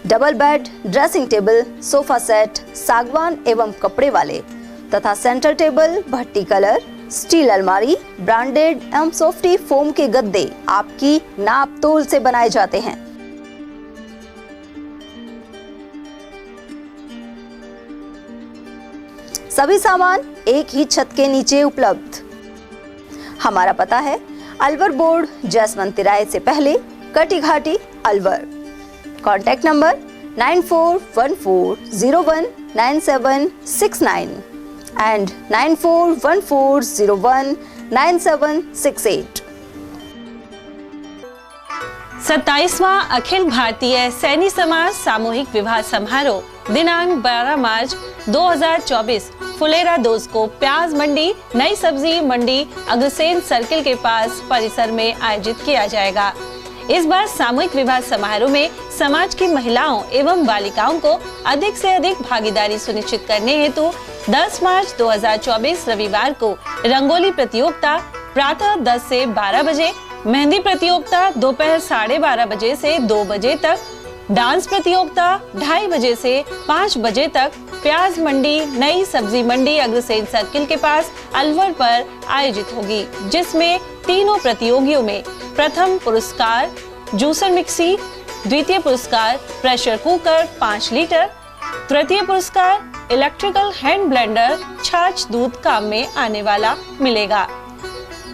Double bed, dressing table, sofa set, सागवान एवं कपड़े वाले तथा सेंटर टेबल, भट्टी कलर, स्टील अलमारी, ब्रांडेड एवं सॉफ्टी फोम के गद्दे आपकी नाप तोल से बनाए जाते हैं। सभी सामान एक ही छत के नीचे उपलब्ध। हमारा पता है अलवर बोर्ड, जैसवंत तिराहे से पहले, Kati Ghati, Alwar. Contact number 9414019769 and 9414019768। 27वां अखिल भारतीय सैनी समाज सामूहिक विवाह समारोह दिनांक 12 मार्च 2024 फुलेरा दोस्त को प्याज मंडी, नई सब्जी मंडी, अग्रसेन सर्किल के पास परिसर में आयोजित किया जाएगा। इस बार सामूहिक विवाह समारोह में समाज की महिलाओं एवं बालिकाओं को अधिक से अधिक भागीदारी सुनिश्चित करने हेतु 10 मार्च 2024 रविवार को रंगोली प्रतियोगिता प्रातः 10 से 12 बजे, मेहंदी प्रतियोगिता दोपहर 12:30 बजे से 2 बजे तक, डांस प्रतियोगिता 2:30 बजे से 5 बजे तक प्याज मंडी, नई सब्जी मंडी अग्रसेन सर्किल के पास अलवर पर आयोजित होगी, जिसमें तीनों प्रतियोगियों में प्रथम पुरस्कार जूसर मिक्सी, द्वितीय पुरस्कार प्रेशर कुकर 5 लीटर, तृतीय पुरस्कार इलेक्ट्रिकल हैंड ब्लेंडर छाछ दूध काम में आने वाला मिलेगा।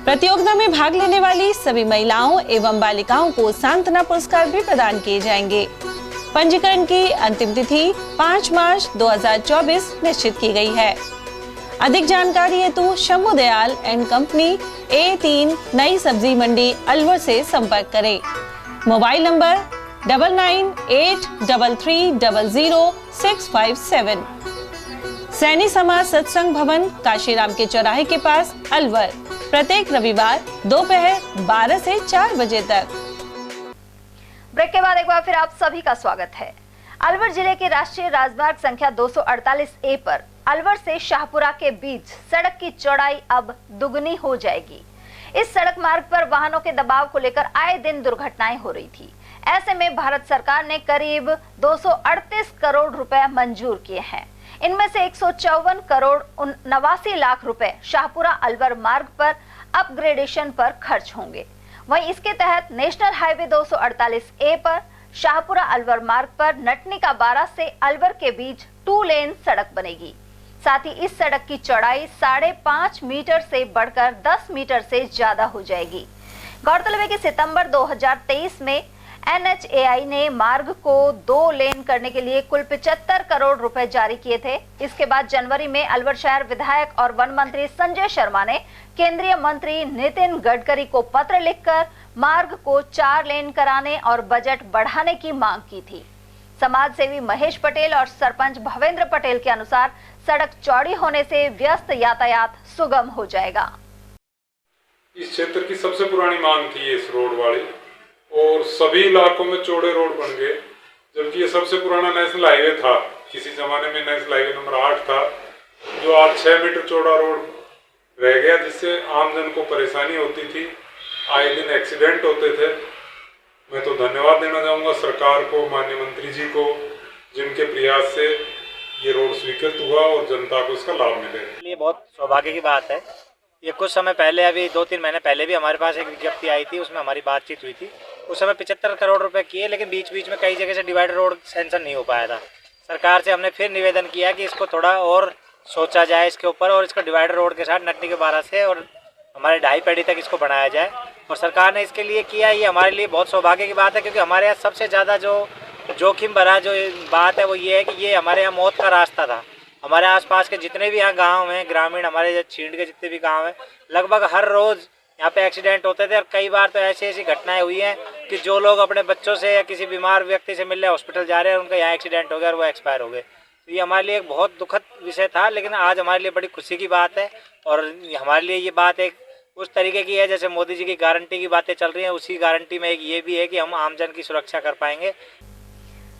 प्रतियोगिता में भाग लेने वाली सभी महिलाओं एवं बालिकाओं को सांत्वना पुरस्कार भी प्रदान किए जाएंगे। पंजीकरण की अंतिम तिथि 5 मार्च 2024 निश्चित की गई है। अधिक जानकारी हेतु Shambhu Dayal and company A3 नई सब्जी मंडी अलवर से संपर्क करें। Mobile number 9983300657। सैनी समाज सत्संग भवन काशीराम के चौराहे के पास अलवर, प्रत्येक रविवार दोपहर 12 से 4 बजे तक। ब्रेक के बाद एक बार फिर आप सभी का स्वागत है। अलवर जिले के राष्ट्रीय राजमार्ग संख्या 248A पर अलवर से शाहपुरा के बीच सड़क की चौड़ाई अब दुगनी हो जाएगी। इस सड़क मार्ग पर वाहनों के दबाव को लेकर आए दिन दुर्घटनाएं हो रही थी। ऐसे में भारत सरकार ने करीब 238 करोड़ रुपए मंजूर किए हैं। इनमें से 154 करोड़ 89 लाख रुपए शाहपुरा अलवर मार्ग पर अपग्रेडेशन पर खर्च होंगे। वहीं इसके तहत नेशनल हाईवे 248A पर शाहपुरा अलवर मार्ग पर नटनी का 12 से अलवर के बीच 2 लेन सड़क बनेगी। साथ ही इस सड़क की चौड़ाई 5.5 मीटर से बढ़कर 10 मीटर से ज्यादा हो जाएगी। गौरतलब है कि सितंबर 2023 में NHAI ने मार्ग को 2 लेन करने के लिए कुल 75 करोड़ रुपए जारी किए थे। इसके बाद जनवरी में अलवर शहर विधायक और वन मंत्री संजय शर्मा ने केंद्रीय मंत्री नितिन गडकरी को पत्र लिखकर मार्ग को 4 लेन कराने और बजट बढ़ाने की मांग की थी। समाज सेवी महेश पटेल और सरपंच भवेंद्र पटेल के अनुसार सड़क चौड़ी होने से व्यस्त यातायात सुगम हो जाएगा। इस क्षेत्र की सबसे पुरानी मांग थी इस रोड वाली, और सभी इलाकों में चौड़े रोड बन गए, जबकि ये सबसे पुराना नेशनल हाईवे था। किसी जमाने में नेशनल हाईवे नंबर 8 था, जो आज 6 मीटर चौड़ा रोड रह गया, जिससे आमजन को परेशानी होती थी, आए दिन एक्सीडेंट होते थे। मैं तो धन्यवाद देना चाहूँगा सरकार को, माननीय मंत्री जी को, जिनके प्रयास से ये रोड स्वीकृत हुआ और जनता को इसका लाभ मिले। ये बहुत सौभाग्य की बात है। ये कुछ समय पहले, अभी 2-3 महीने पहले भी हमारे पास एक विज्ञप्ति आई थी, उसमें हमारी बातचीत हुई थी। उस समय 75 करोड़ रुपए किए, लेकिन बीच बीच में कई जगह से डिवाइडर रोड सैंक्शन नहीं हो पाया था। सरकार से हमने फिर निवेदन किया कि इसको थोड़ा और सोचा जाए इसके ऊपर, और इसको डिवाइडर रोड के साथ नटनी के 12 से और हमारे 2.5 पेड़ी तक इसको बनाया जाए, और सरकार ने इसके लिए किया। ये हमारे लिए बहुत सौभाग्य की बात है, क्योंकि हमारे यहाँ सबसे ज़्यादा जो जोखिम भरा जो बात है वो ये है कि ये हमारे यहाँ मौत का रास्ता था। हमारे आसपास के जितने भी यहाँ गांव हैं, ग्रामीण हमारे छींड के जितने भी गांव हैं, लगभग हर रोज़ यहाँ पे एक्सीडेंट होते थे। और कई बार तो ऐसी घटनाएं हुई हैं कि जो लोग अपने बच्चों से या किसी बीमार व्यक्ति से मिलने हॉस्पिटल जा रहे हैं, उनका यहाँ एक्सीडेंट हो गया और वो एक्सपायर हो गए। तो ये हमारे लिए एक बहुत दुखद विषय था, लेकिन आज हमारे लिए बड़ी खुशी की बात है। और हमारे लिए ये बात एक उस तरीके की है, जैसे मोदी जी की गारंटी की बातें चल रही हैं, उसी गारंटी में एक ये भी है कि हम आमजन की सुरक्षा कर पाएंगे।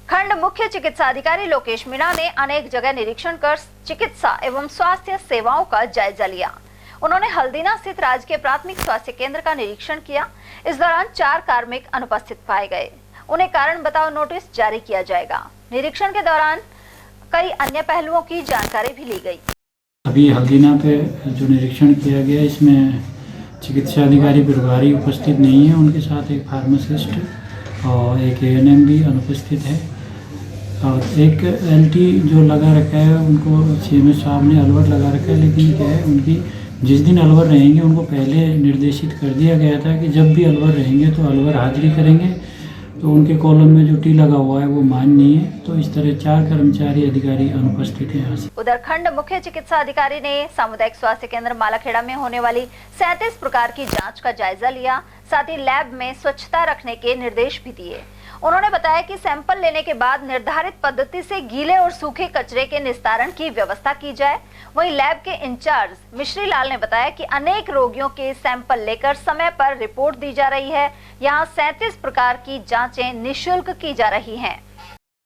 खंड मुख्य चिकित्सा अधिकारी लोकेश मीणा ने अनेक जगह निरीक्षण कर चिकित्सा एवं स्वास्थ्य सेवाओं का जायजा लिया। उन्होंने हल्दीना स्थित राजकीय प्राथमिक स्वास्थ्य केंद्र का निरीक्षण किया। इस दौरान 4 कार्मिक अनुपस्थित पाए गए। उन्हें कारण बताओ नोटिस जारी किया जाएगा। निरीक्षण के दौरान कई अन्य पहलुओं की जानकारी भी ली गई। अभी हल्दीना पे जो निरीक्षण किया गया, इसमें चिकित्सा अधिकारी प्रभारी उपस्थित नहीं है, उनके साथ एक फार्मासिस्ट और एक ANM भी अनुपस्थित है और एक LT जो लगा रखा है उनको CMS साहब ने अलवर लगा रखा है, लेकिन क्या है उनकी जिस दिन अलवर रहेंगे उनको पहले निर्देशित कर दिया गया था कि जब भी अलवर रहेंगे तो अलवर हाजिरी करेंगे, तो उनके कॉलम में जो टी लगा हुआ है वो मान्य है। तो इस तरह 4 कर्मचारी अधिकारी अनुपस्थित हैं यहाँ से। उधर खंड मुख्य चिकित्सा अधिकारी ने सामुदायिक स्वास्थ्य केंद्र मालाखेड़ा में होने वाली 37 प्रकार की जांच का जायजा लिया, साथ ही लैब में स्वच्छता रखने के निर्देश भी दिए। उन्होंने बताया कि सैंपल लेने के बाद निर्धारित पद्धति से गीले और सूखे कचरे के निस्तारण की व्यवस्था की जाए। वहीं लैब के इंचार्ज मिश्री लाल ने बताया कि अनेक रोगियों के सैंपल लेकर समय पर रिपोर्ट दी जा रही है। यहाँ 37 प्रकार की जांचें निःशुल्क की जा रही हैं।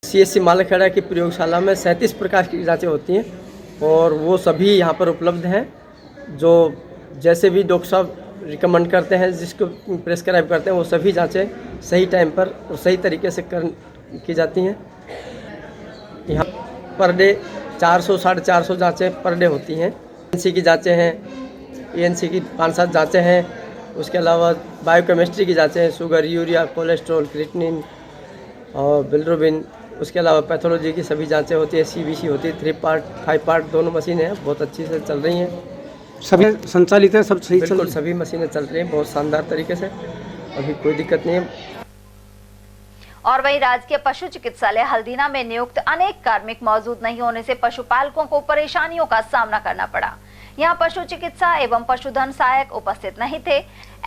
CSC मालाखेड़ा की प्रयोगशाला में 37 प्रकार की जांचें होती हैं और वो सभी यहाँ पर उपलब्ध हैं। जो जैसे भी डॉक्टर साहब रिकमेंड करते हैं, जिसको प्रेस्क्राइब करते हैं, वो सभी जांचें सही टाइम पर और सही तरीके से की जाती हैं। यहाँ पर डे 400 साढ़े 400 जाँचें पर डे होती हैं। ANC की जांचें हैं, ANC की 5-7 जांचें हैं। उसके अलावा बायोकेमिस्ट्री की जांचें हैं, शुगर, यूरिया, कोलेस्ट्रॉल, क्रिएटिनिन और बिलिरुबिन। उसके अलावा पैथोलॉजी की सभी जांचें होती है, CBC होती है, 3 पार्ट 5 पार्ट दोनों मशीनें हैं, बहुत अच्छी से चल रही हैं। सभी संचालित है, सब सही बिल्कुल सभी मशीनें चल रही हैं बहुत शानदार तरीके से, अभी कोई दिक्कत नहीं है। और वहीं राजकीय पशु चिकित्सालय हल्दीना में नियुक्त अनेक कार्मिक मौजूद नहीं होने से पशुपालकों को परेशानियों का सामना करना पड़ा। यहाँ पशु चिकित्सा एवं पशुधन सहायक उपस्थित नहीं थे।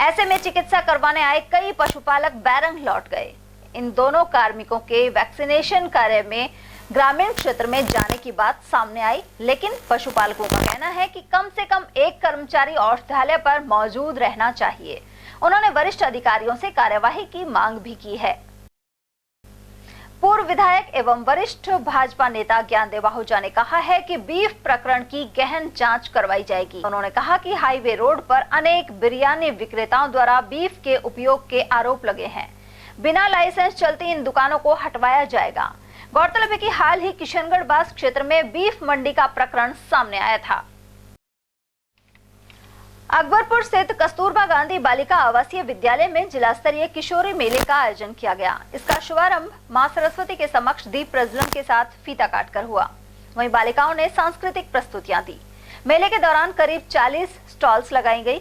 ऐसे में चिकित्सा करवाने आए कई पशुपालक बैरंग लौट गए। इन दोनों कार्मिकों के वैक्सीनेशन कार्य में ग्रामीण क्षेत्र में जाने की बात सामने आई, लेकिन पशुपालकों का कहना है कि कम से कम एक कर्मचारी औषधालय पर मौजूद रहना चाहिए। उन्होंने वरिष्ठ अधिकारियों से कार्यवाही की मांग भी की है। पूर्व विधायक एवं वरिष्ठ भाजपा नेता ज्ञानदेव आहूजा ने कहा है कि बीफ प्रकरण की गहन जांच करवाई जाएगी। उन्होंने कहा कि हाईवे रोड पर अनेक बिरयानी विक्रेताओं द्वारा बीफ के उपयोग के आरोप लगे हैं। बिना लाइसेंस चलती इन दुकानों को हटवाया जाएगा। गौरतलब है कि हाल ही किशनगढ़ बास क्षेत्र में बीफ मंडी का प्रकरण सामने आया था। अकबरपुर स्थित कस्तूरबा गांधी बालिका आवासीय विद्यालय में जिला स्तरीय किशोरी मेले का आयोजन किया गया। इसका शुभारंभ मां सरस्वती के समक्ष दीप प्रज्वलन के साथ फीता काटकर हुआ। वहीं बालिकाओं ने सांस्कृतिक प्रस्तुतियां दी। मेले के दौरान करीब 40 स्टॉल्स लगाई गई।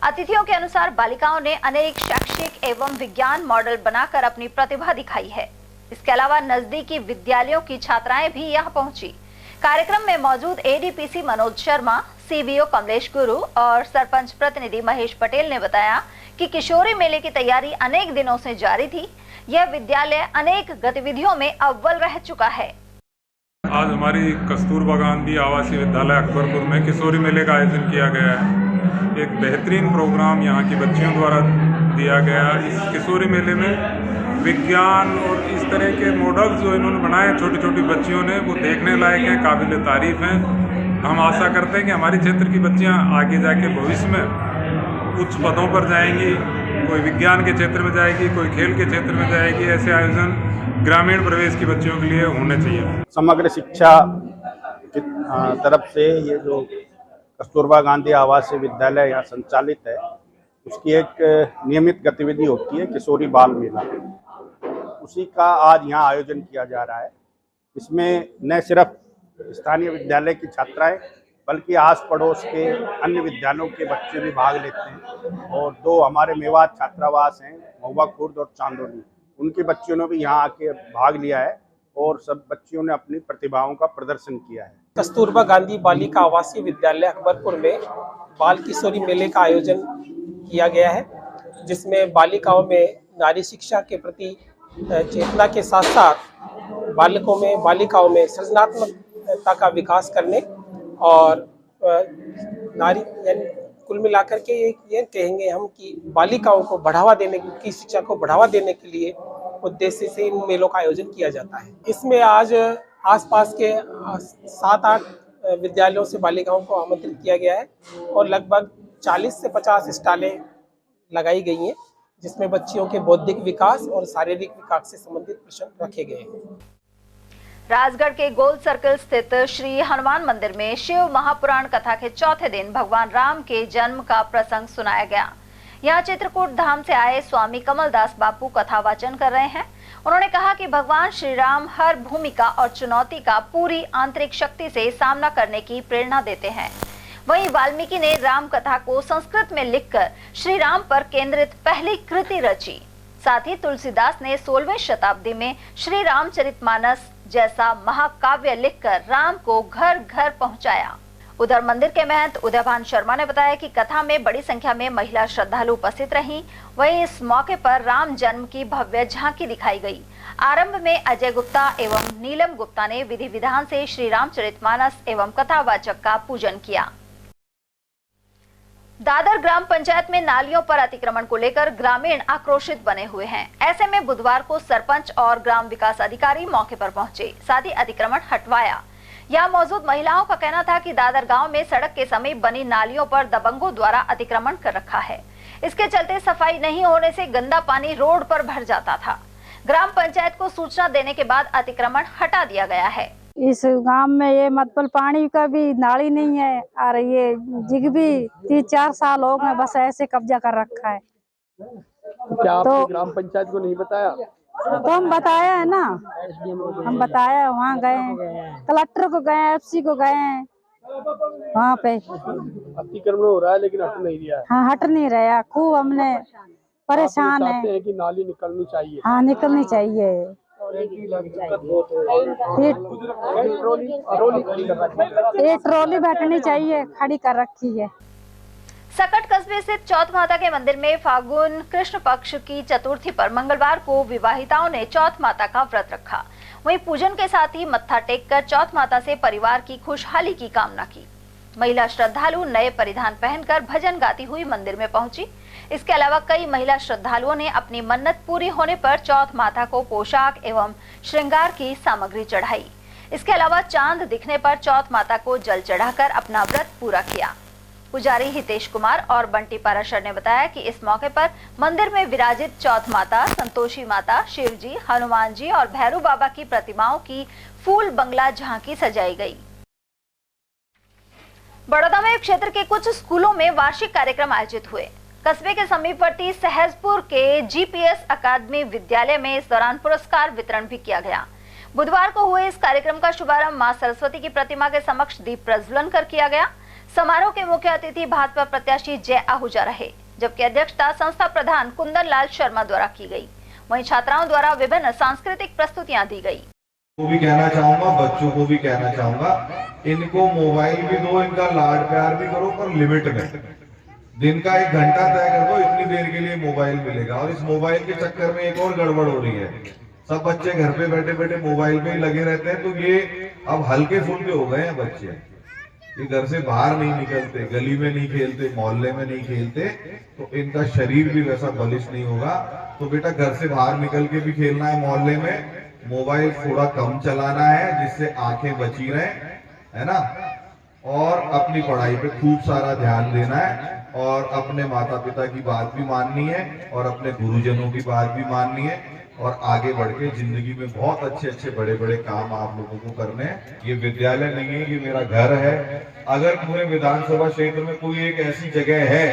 अतिथियों के अनुसार बालिकाओं ने अनेक शैक्षिक एवं विज्ञान मॉडल बनाकर अपनी प्रतिभा दिखाई है। इसके अलावा नजदीकी विद्यालयों की छात्राएं भी यहां पहुंची। कार्यक्रम में मौजूद ADPC मनोज शर्मा, CBO कमलेश गुरु और सरपंच प्रतिनिधि महेश पटेल ने बताया कि किशोरी मेले की तैयारी अनेक दिनों से जारी थी। यह विद्यालय अनेक गतिविधियों में अव्वल रह चुका है। आज हमारी कस्तूरबा गांधी आवासीय विद्यालय अकबरपुर में किशोरी मेले का आयोजन किया गया है। एक बेहतरीन प्रोग्राम यहाँ की बच्चियों द्वारा दिया गया। इस किशोरी मेले में विज्ञान और इस तरह के मॉडल्स जो इन्होंने बनाए छोटी छोटी बच्चियों ने, वो देखने लायक हैं, काबिल तारीफ हैं। हम आशा करते हैं कि हमारी क्षेत्र की बच्चियां आगे जाके भविष्य में उच्च पदों पर जाएंगी, कोई विज्ञान के क्षेत्र में जाएगी, कोई खेल के क्षेत्र में जाएगी। ऐसे आयोजन ग्रामीण प्रवेश की बच्चियों के लिए होने चाहिए। समग्र शिक्षा की तरफ से ये जो कस्तूरबा गांधी आवासीय विद्यालय यहाँ संचालित है, उसकी एक नियमित गतिविधि होती है किशोरी बाल मेला। उसी का आज यहाँ आयोजन किया जा रहा है। इसमें न सिर्फ स्थानीय विद्यालय की छात्राएं बल्कि आस पड़ोस के अन्य विद्यालयों के बच्चे भी भाग लेते हैं। और 2 हमारे मेवात छात्रावास हैं, महुआ खुर्द और चांदोली, उनके बच्चों ने भी यहाँ आके भाग लिया है और सब बच्चियों ने अपनी प्रतिभाओं का प्रदर्शन किया है। कस्तूरबा गांधी बालिका आवासीय विद्यालय अकबरपुर में बाल किशोरी मेले का आयोजन किया गया है, जिसमें बालिकाओं में नारी शिक्षा के प्रति चेतना के साथ साथ बालिकाओं में सृजनात्मकता का विकास करने और नारी कुल मिलाकर के ये कहेंगे हम कि बालिकाओं को बढ़ावा देने की शिक्षा को बढ़ावा देने के लिए उद्देश्य से इन मेलों का आयोजन किया जाता है। इसमें आज आसपास के 7-8 विद्यालयों से बालिकाओं को आमंत्रित किया गया है और लगभग 40 से 50 स्टॉलें लगाई गई हैं जिसमें बच्चियों के बौद्धिक विकास और शारीरिक विकास से संबंधित प्रश्न रखे गए हैं। राजगढ़ के गोल सर्कल स्थित श्री हनुमान मंदिर में शिव महापुराण कथा के चौथे दिन भगवान राम के जन्म का प्रसंग सुनाया गया। यहाँ चित्रकूट धाम से आए स्वामी कमलदास बापू कथा वाचन कर रहे हैं। उन्होंने कहा कि भगवान श्री राम हर भूमिका और चुनौती का पूरी आंतरिक शक्ति से सामना करने की प्रेरणा देते हैं। वहीं वाल्मीकि ने राम कथा को संस्कृत में लिखकर श्री राम पर केंद्रित पहली कृति रची। साथ ही तुलसीदास ने 16वीं शताब्दी में श्री रामचरितमानस जैसा महाकाव्य लिखकर राम को घर घर पहुंचाया। उधर मंदिर के महंत उदयभान शर्मा ने बताया कि कथा में बड़ी संख्या में महिला श्रद्धालु उपस्थित रहीं। वहीं इस मौके पर राम जन्म की भव्य झांकी दिखाई गई। आरंभ में अजय गुप्ता एवं नीलम गुप्ता ने विधि विधान से श्री रामचरितमानस एवं कथावाचक का पूजन किया। दादर ग्राम पंचायत में नालियों पर अतिक्रमण को लेकर ग्रामीण आक्रोशित बने हुए हैं। ऐसे में बुधवार को सरपंच और ग्राम विकास अधिकारी मौके पर पहुंचे, साथ ही अतिक्रमण हटवाया। यहाँ मौजूद महिलाओं का कहना था कि दादर गांव में सड़क के समीप बनी नालियों पर दबंगों द्वारा अतिक्रमण कर रखा है। इसके चलते सफाई नहीं होने से गंदा पानी रोड पर भर जाता था। ग्राम पंचायत को सूचना देने के बाद अतिक्रमण हटा दिया गया है। इस गांव में ये मतबल पानी का भी नाली नहीं है और ये जिग भी 3-4 साल हो गए बस ऐसे कब्जा कर रखा है। क्या आपने ग्राम पंचायत को नहीं बताया? तो हम बताया है ना, हम बताया, वहाँ गए, कलेक्टर को गए, FC को गए, वहाँ पे अतिक्रमण हो रहा है लेकिन हट नहीं रहा है। हाँ, हट नहीं रहा, खूब हमने परेशान है। चाहते हैं कि नाली निकलनी चाहिए। हाँ, निकलनी चाहिए। ये ट्रॉली बैठनी चाहिए, खड़ी कर रखी है। सकट कस्बे स्थित चौथ माता के मंदिर में फागुन कृष्ण पक्ष की चतुर्थी पर मंगलवार को विवाहिताओं ने चौथ माता का व्रत रखा। वहीं पूजन के साथ ही मत्था टेककर चौथ माता से परिवार की खुशहाली की कामना की। महिला श्रद्धालु नए परिधान पहनकर भजन गाती हुई मंदिर में पहुंची। इसके अलावा कई महिला श्रद्धालुओं ने अपनी मन्नत पूरी होने पर चौथ माता को पोशाक एवं श्रृंगार की सामग्री चढ़ाई। इसके अलावा चांद दिखने पर चौथ माता को जल चढ़ाकर अपना व्रत पूरा किया। पुजारी हितेश कुमार और बंटी पाराशर ने बताया कि इस मौके पर मंदिर में विराजित चौथ माता, संतोषी माता, शिव जी, हनुमान जी और भैरू बाबा की प्रतिमाओं की फूल बंगला झांकी सजाई गई। बड़ौदा में क्षेत्र के कुछ स्कूलों में वार्षिक कार्यक्रम आयोजित हुए। कस्बे के समीपवर्ती सहजपुर के GPS अकादमी विद्यालय में इस दौरान पुरस्कार वितरण भी किया गया। बुधवार को हुए इस कार्यक्रम का शुभारंभ मां सरस्वती की प्रतिमा के समक्ष दीप प्रज्वलन कर किया गया। समारोह के मुख्य अतिथि भाजपा प्रत्याशी जय आहूजा रहे, जबकि अध्यक्षता संस्था प्रधान कुंदन लाल शर्मा द्वारा की गई। वहीं छात्राओं द्वारा विभिन्न सांस्कृतिक प्रस्तुतियां दी गई। को भी कहना चाहूंगा, बच्चों को भी कहना चाहूंगा, इनको मोबाइल भी दो, इनका लाड प्यार भी करो, पर लिमिट में। दिन का 1 घंटा तय कर दो, इतनी देर के लिए मोबाइल मिलेगा। और इस मोबाइल के चक्कर में एक और गड़बड़ हो रही है, सब बच्चे घर पे बैठे बैठे मोबाइल पे ही लगे रहते हैं। तो ये अब हल्के फुल्के हो गए हैं बच्चे, ये घर से बाहर नहीं निकलते, गली में नहीं खेलते, मोहल्ले में नहीं खेलते, तो इनका शरीर भी वैसा बलिष्ठ नहीं होगा। तो बेटा घर से बाहर निकल के भी खेलना है, मोहल्ले में मोबाइल थोड़ा कम चलाना है जिससे आंखें बची रहे, है ना, और अपनी पढ़ाई पे खूब सारा ध्यान देना है, और अपने माता पिता की बात भी माननी है और अपने गुरुजनों की बात भी माननी है, और आगे बढ़ के जिंदगी में बहुत अच्छे अच्छे बड़े बड़े काम आप लोगों को करने हैं। ये विद्यालय नहीं है, ये मेरा घर है। अगर पूरे विधानसभा क्षेत्र में कोई एक ऐसी जगह है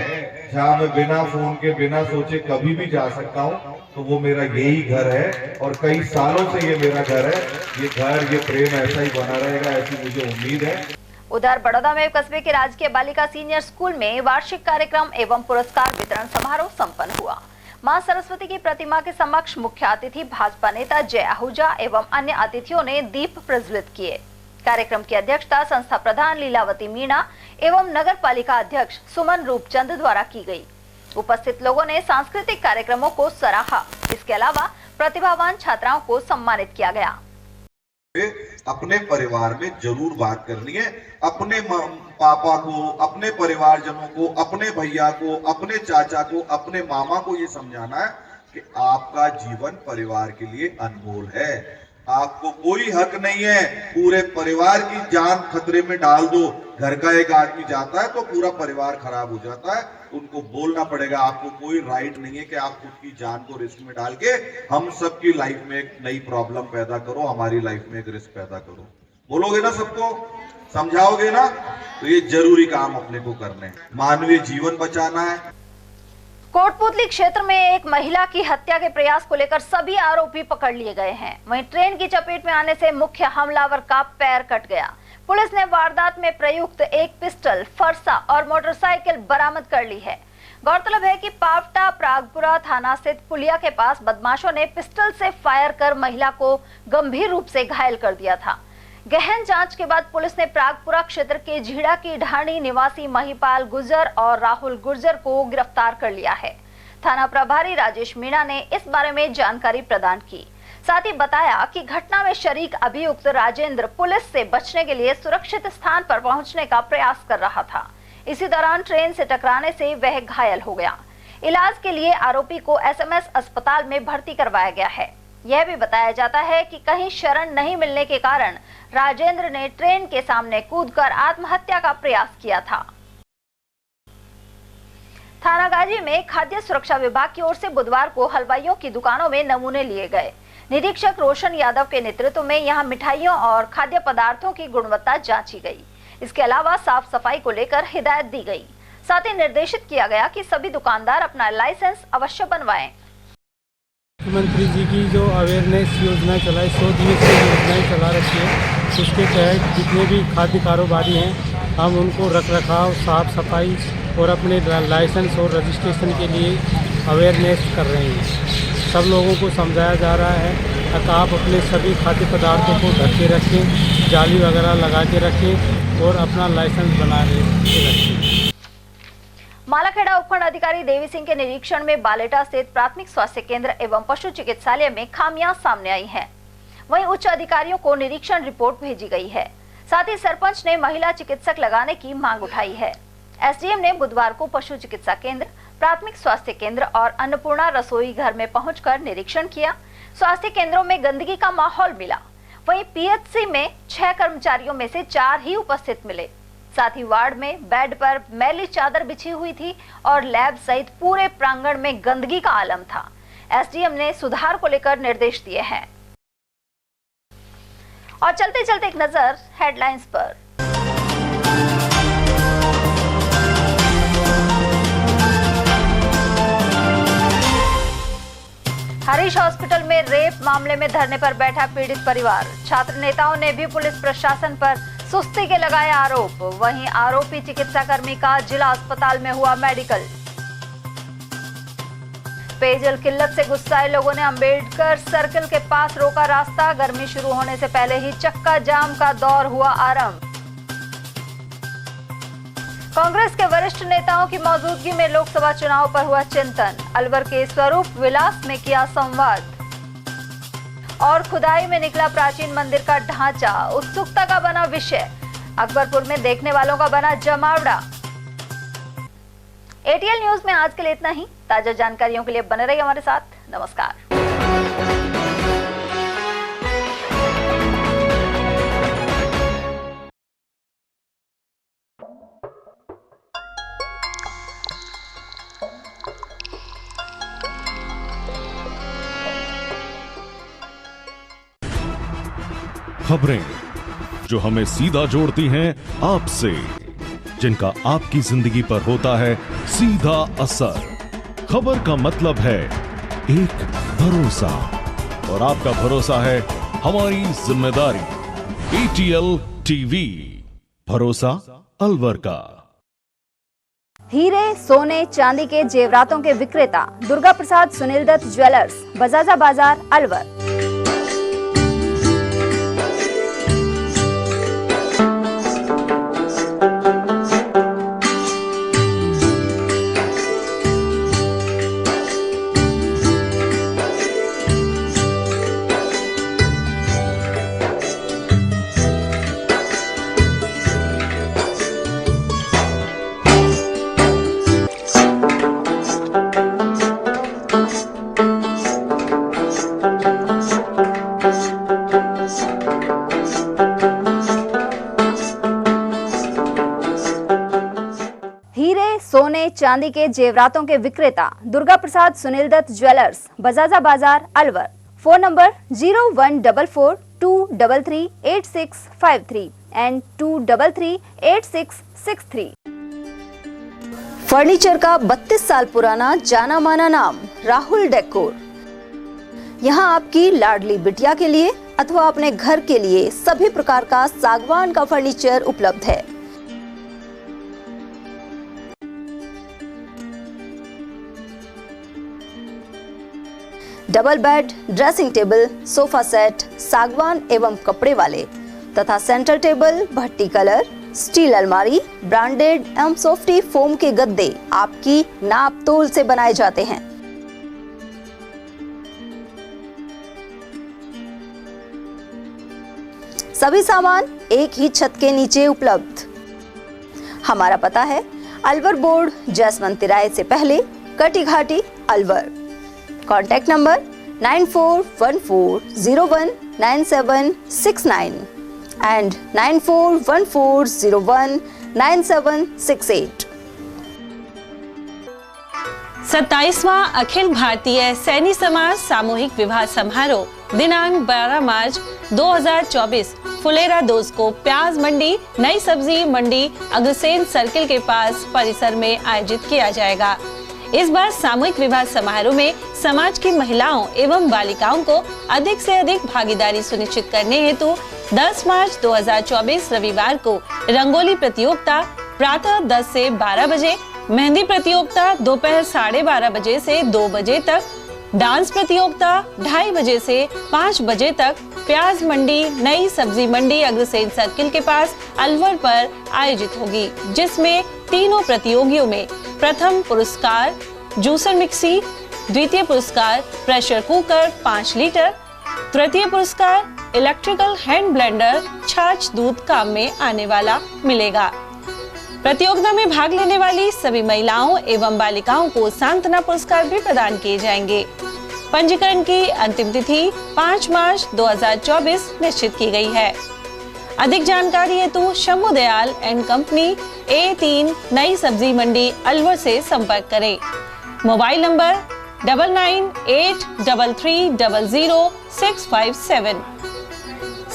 जहाँ मैं बिना फोन के, बिना सोचे कभी भी जा सकता हूँ, तो वो मेरा यही घर है, और कई सालों से ये मेरा घर है। ये घर, ये प्रेम ऐसा ही बना रहेगा, ऐसी मुझे उम्मीद है। उधर बड़ौदा में कस्बे के राजकीय बालिका सीनियर स्कूल में वार्षिक कार्यक्रम एवं पुरस्कार वितरण समारोह संपन्न हुआ। मां सरस्वती की प्रतिमा के समक्ष मुख्य अतिथि भाजपा नेता जय आहूजा एवं अन्य अतिथियों ने दीप प्रज्वलित किए। कार्यक्रम की अध्यक्षता संस्था प्रधान लीलावती मीणा एवं नगर पालिका अध्यक्ष सुमन रूपचंद द्वारा की गई। उपस्थित लोगों ने सांस्कृतिक कार्यक्रमों को सराहा। इसके अलावा प्रतिभावान छात्राओं को सम्मानित किया गया। अपने परिवार में जरूर बात करनी है, अपने पापा को, अपने परिवारजनों को, अपने भैया को, अपने चाचा को, अपने मामा को ये समझाना है कि आपका जीवन परिवार के लिए अनमोल है। आपको कोई हक नहीं है पूरे परिवार की जान खतरे में डाल दो। घर का एक आदमी जाता है तो पूरा परिवार खराब हो जाता है, उनको बोलना पड़ेगा आपको कोई राइट नहीं है कि आप खुद की जान को रिस्क में डाल के हम सबकी लाइफ में एक नई प्रॉब्लम पैदा करो, हमारी लाइफ में एक रिस्क पैदा करो। बोलोगे ना सबको, समझाओगे ना? तो ये जरूरी काम अपने को करने, मानवीय जीवन बचाना है। कोटपुतली क्षेत्र में एक महिला की हत्या के प्रयास को लेकर सभी आरोपी पकड़ लिए गए हैं। वहीं ट्रेन की चपेट में आने से मुख्य हमलावर का पैर कट गया। पुलिस ने वारदात में प्रयुक्त एक पिस्टल, फरसा और मोटरसाइकिल बरामद कर ली है। गौरतलब है कि पावटा प्रागपुरा थाना स्थित पुलिया के पास बदमाशों ने पिस्टल से फायर कर महिला को गंभीर रूप से घायल कर दिया था। गहन जांच के बाद पुलिस ने प्रागपुरा क्षेत्र के झीड़ा की ढाणी निवासी महिपाल गुर्जर और राहुल गुर्जर को गिरफ्तार कर लिया है। थाना प्रभारी राजेश मीणा ने इस बारे में जानकारी प्रदान की। साथ ही बताया कि घटना में शरीक अभियुक्त राजेंद्र पुलिस से बचने के लिए सुरक्षित स्थान पर पहुंचने का प्रयास कर रहा था। इसी दौरान ट्रेन से टकराने से वह घायल हो गया। इलाज के लिए आरोपी को एसएमएस अस्पताल में भर्ती करवाया गया है। यह भी बताया जाता है कि कहीं शरण नहीं मिलने के कारण राजेंद्र ने ट्रेन के सामने कूदकर आत्महत्या का प्रयास किया था। थानागाजी में खाद्य सुरक्षा विभाग की ओर से बुधवार को हलवाइयों की दुकानों में नमूने लिए गए। निरीक्षक रोशन यादव के नेतृत्व में यहां मिठाइयों और खाद्य पदार्थों की गुणवत्ता जांची गई। इसके अलावा साफ सफाई को लेकर हिदायत दी गई। साथ ही निर्देशित किया गया कि सभी दुकानदार अपना लाइसेंस अवश्य बनवाएं। मुख्यमंत्री जी की जो अवेयरनेस योजना चलाई, 100 दिवसीय योजनाएं चला रखी है, उसके तहत जितने भी खाद्य कारोबारी हैं हम उनको रख रखाव, साफ सफाई और अपने लाइसेंस और रजिस्ट्रेशन के लिए अवेयरनेस कर रहे हैं। सब लोगों को समझाया जा रहा है कि आप अपने सभी खाद्य पदार्थों को ढक के रखें, जाली वगैरह लगा के रखें और अपना लाइसेंस बना के रखें। मालाखेड़ा उपखंड अधिकारी देवी सिंह के निरीक्षण में बालेटा स्थित प्राथमिक स्वास्थ्य केंद्र एवं पशु चिकित्सालय में खामियां सामने आई हैं। वहीं उच्च अधिकारियों को निरीक्षण रिपोर्ट भेजी गई है। साथ ही सरपंच ने महिला चिकित्सक लगाने की मांग उठाई है। एसडीएम ने बुधवार को पशु चिकित्सा केंद्र, प्राथमिक स्वास्थ्य केंद्र और अन्नपूर्णा रसोई घर में पहुंचकर निरीक्षण किया। स्वास्थ्य केंद्रों में गंदगी का माहौल मिला। वहीं पीएचसी में 6 कर्मचारियों में से 4 ही उपस्थित मिले। साथ ही वार्ड में बेड पर मैली चादर बिछी हुई थी और लैब सहित पूरे प्रांगण में गंदगी का आलम था। एसडीएम ने सुधार को लेकर निर्देश दिए हैं। और चलते चलते एक नजर हेडलाइंस पर। हरीश हॉस्पिटल में रेप मामले में धरने पर बैठा पीड़ित परिवार। छात्र नेताओं ने भी पुलिस प्रशासन पर सुस्ती के लगाए आरोप। वहीं आरोपी चिकित्साकर्मी का जिला अस्पताल में हुआ मेडिकल। पेयजल किल्लत से गुस्साए लोगों ने अंबेडकर सर्कल के पास रोका रास्ता। गर्मी शुरू होने से पहले ही चक्का जाम का दौर हुआ आरंभ। कांग्रेस के वरिष्ठ नेताओं की मौजूदगी में लोकसभा चुनाव पर हुआ चिंतन। अलवर के स्वरूप विलास में किया संवाद। और खुदाई में निकला प्राचीन मंदिर का ढांचा, उत्सुकता का बना विषय। अकबरपुर में देखने वालों का बना जमावड़ा। एटीएल न्यूज में आज के लिए इतना ही। ताजा जानकारियों के लिए बने रहिए हमारे साथ। नमस्कार। खबरें जो हमें सीधा जोड़ती हैं आपसे, जिनका आपकी जिंदगी पर होता है सीधा असर। खबर का मतलब है एक भरोसा, और आपका भरोसा है हमारी जिम्मेदारी। एटीएल टीवी, भरोसा अलवर का। हीरे, सोने, चांदी के जेवरातों के विक्रेता दुर्गा प्रसाद सुनील दत्त ज्वेलर्स, बजाजा बाजार, अलवर। सोने चांदी के जेवरातों के विक्रेता दुर्गा प्रसाद सुनील दत्त ज्वेलर्स, बजाजा बाजार, Alwar. Phone number 0144233863 and 2338663। Furniture का 32 साल पुराना जाना माना नाम राहुल डेकोर। यहाँ आपकी लाडली बिटिया के लिए अथवा अपने घर के लिए सभी प्रकार का सागवान का फर्नीचर उपलब्ध है। Double bed, dressing table, sofa set सागवान एवं कपड़े वाले तथा सेंटर टेबल, भट्टी कलर, स्टील अलमारी, ब्रांडेड एवं सॉफ्टी फोम के गद्दे आपकी नाप तोल से बनाए जाते हैं। सभी सामान एक ही छत के नीचे उपलब्ध। हमारा पता है अलवर बोर्ड, जसवंत तिराहे से पहले, Kati Ghati, Alwar. Contact number 9414019769 and 9414019768। 27वां अखिल भारतीय सैनी समाज सामूहिक विवाह समारोह दिनांक 12 मार्च 2024 फुलेरा दोस्त को प्याज मंडी, नई सब्जी मंडी, अग्रसेन सर्किल के पास परिसर में आयोजित किया जाएगा। इस बार सामूहिक विवाह समारोह में समाज की महिलाओं एवं बालिकाओं को अधिक से अधिक भागीदारी सुनिश्चित करने हेतु 10 मार्च 2024 रविवार को रंगोली प्रतियोगिता प्रातः 10 से 12 बजे, मेहंदी प्रतियोगिता दोपहर 12:30 बजे से 2 बजे तक, डांस प्रतियोगिता 2:30 बजे से 5 बजे तक प्याज मंडी, नई सब्जी मंडी अग्रसेन सर्किल के पास अलवर पर आयोजित होगी, जिसमें तीनों प्रतियोगियों में प्रथम पुरस्कार जूसर मिक्सी, द्वितीय पुरस्कार प्रेशर कुकर 5 लीटर, तृतीय पुरस्कार इलेक्ट्रिकल हैंड ब्लेंडर छाछ दूध काम में आने वाला मिलेगा। प्रतियोगिता में भाग लेने वाली सभी महिलाओं एवं बालिकाओं को सांत्वना पुरस्कार भी प्रदान किए जाएंगे। पंजीकरण की अंतिम तिथि 5 मार्च 2024 निश्चित की गई है। अधिक जानकारी हेतु Shambhu Dayal and company A3 नई सब्जी मंडी अलवर से संपर्क करें। Mobile number 9983300657।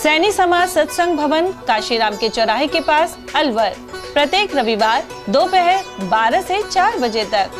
सैनी समाज सत्संग भवन काशीराम के चौराहे के पास अलवर, प्रत्येक रविवार दोपहर 12 से 4 बजे तक।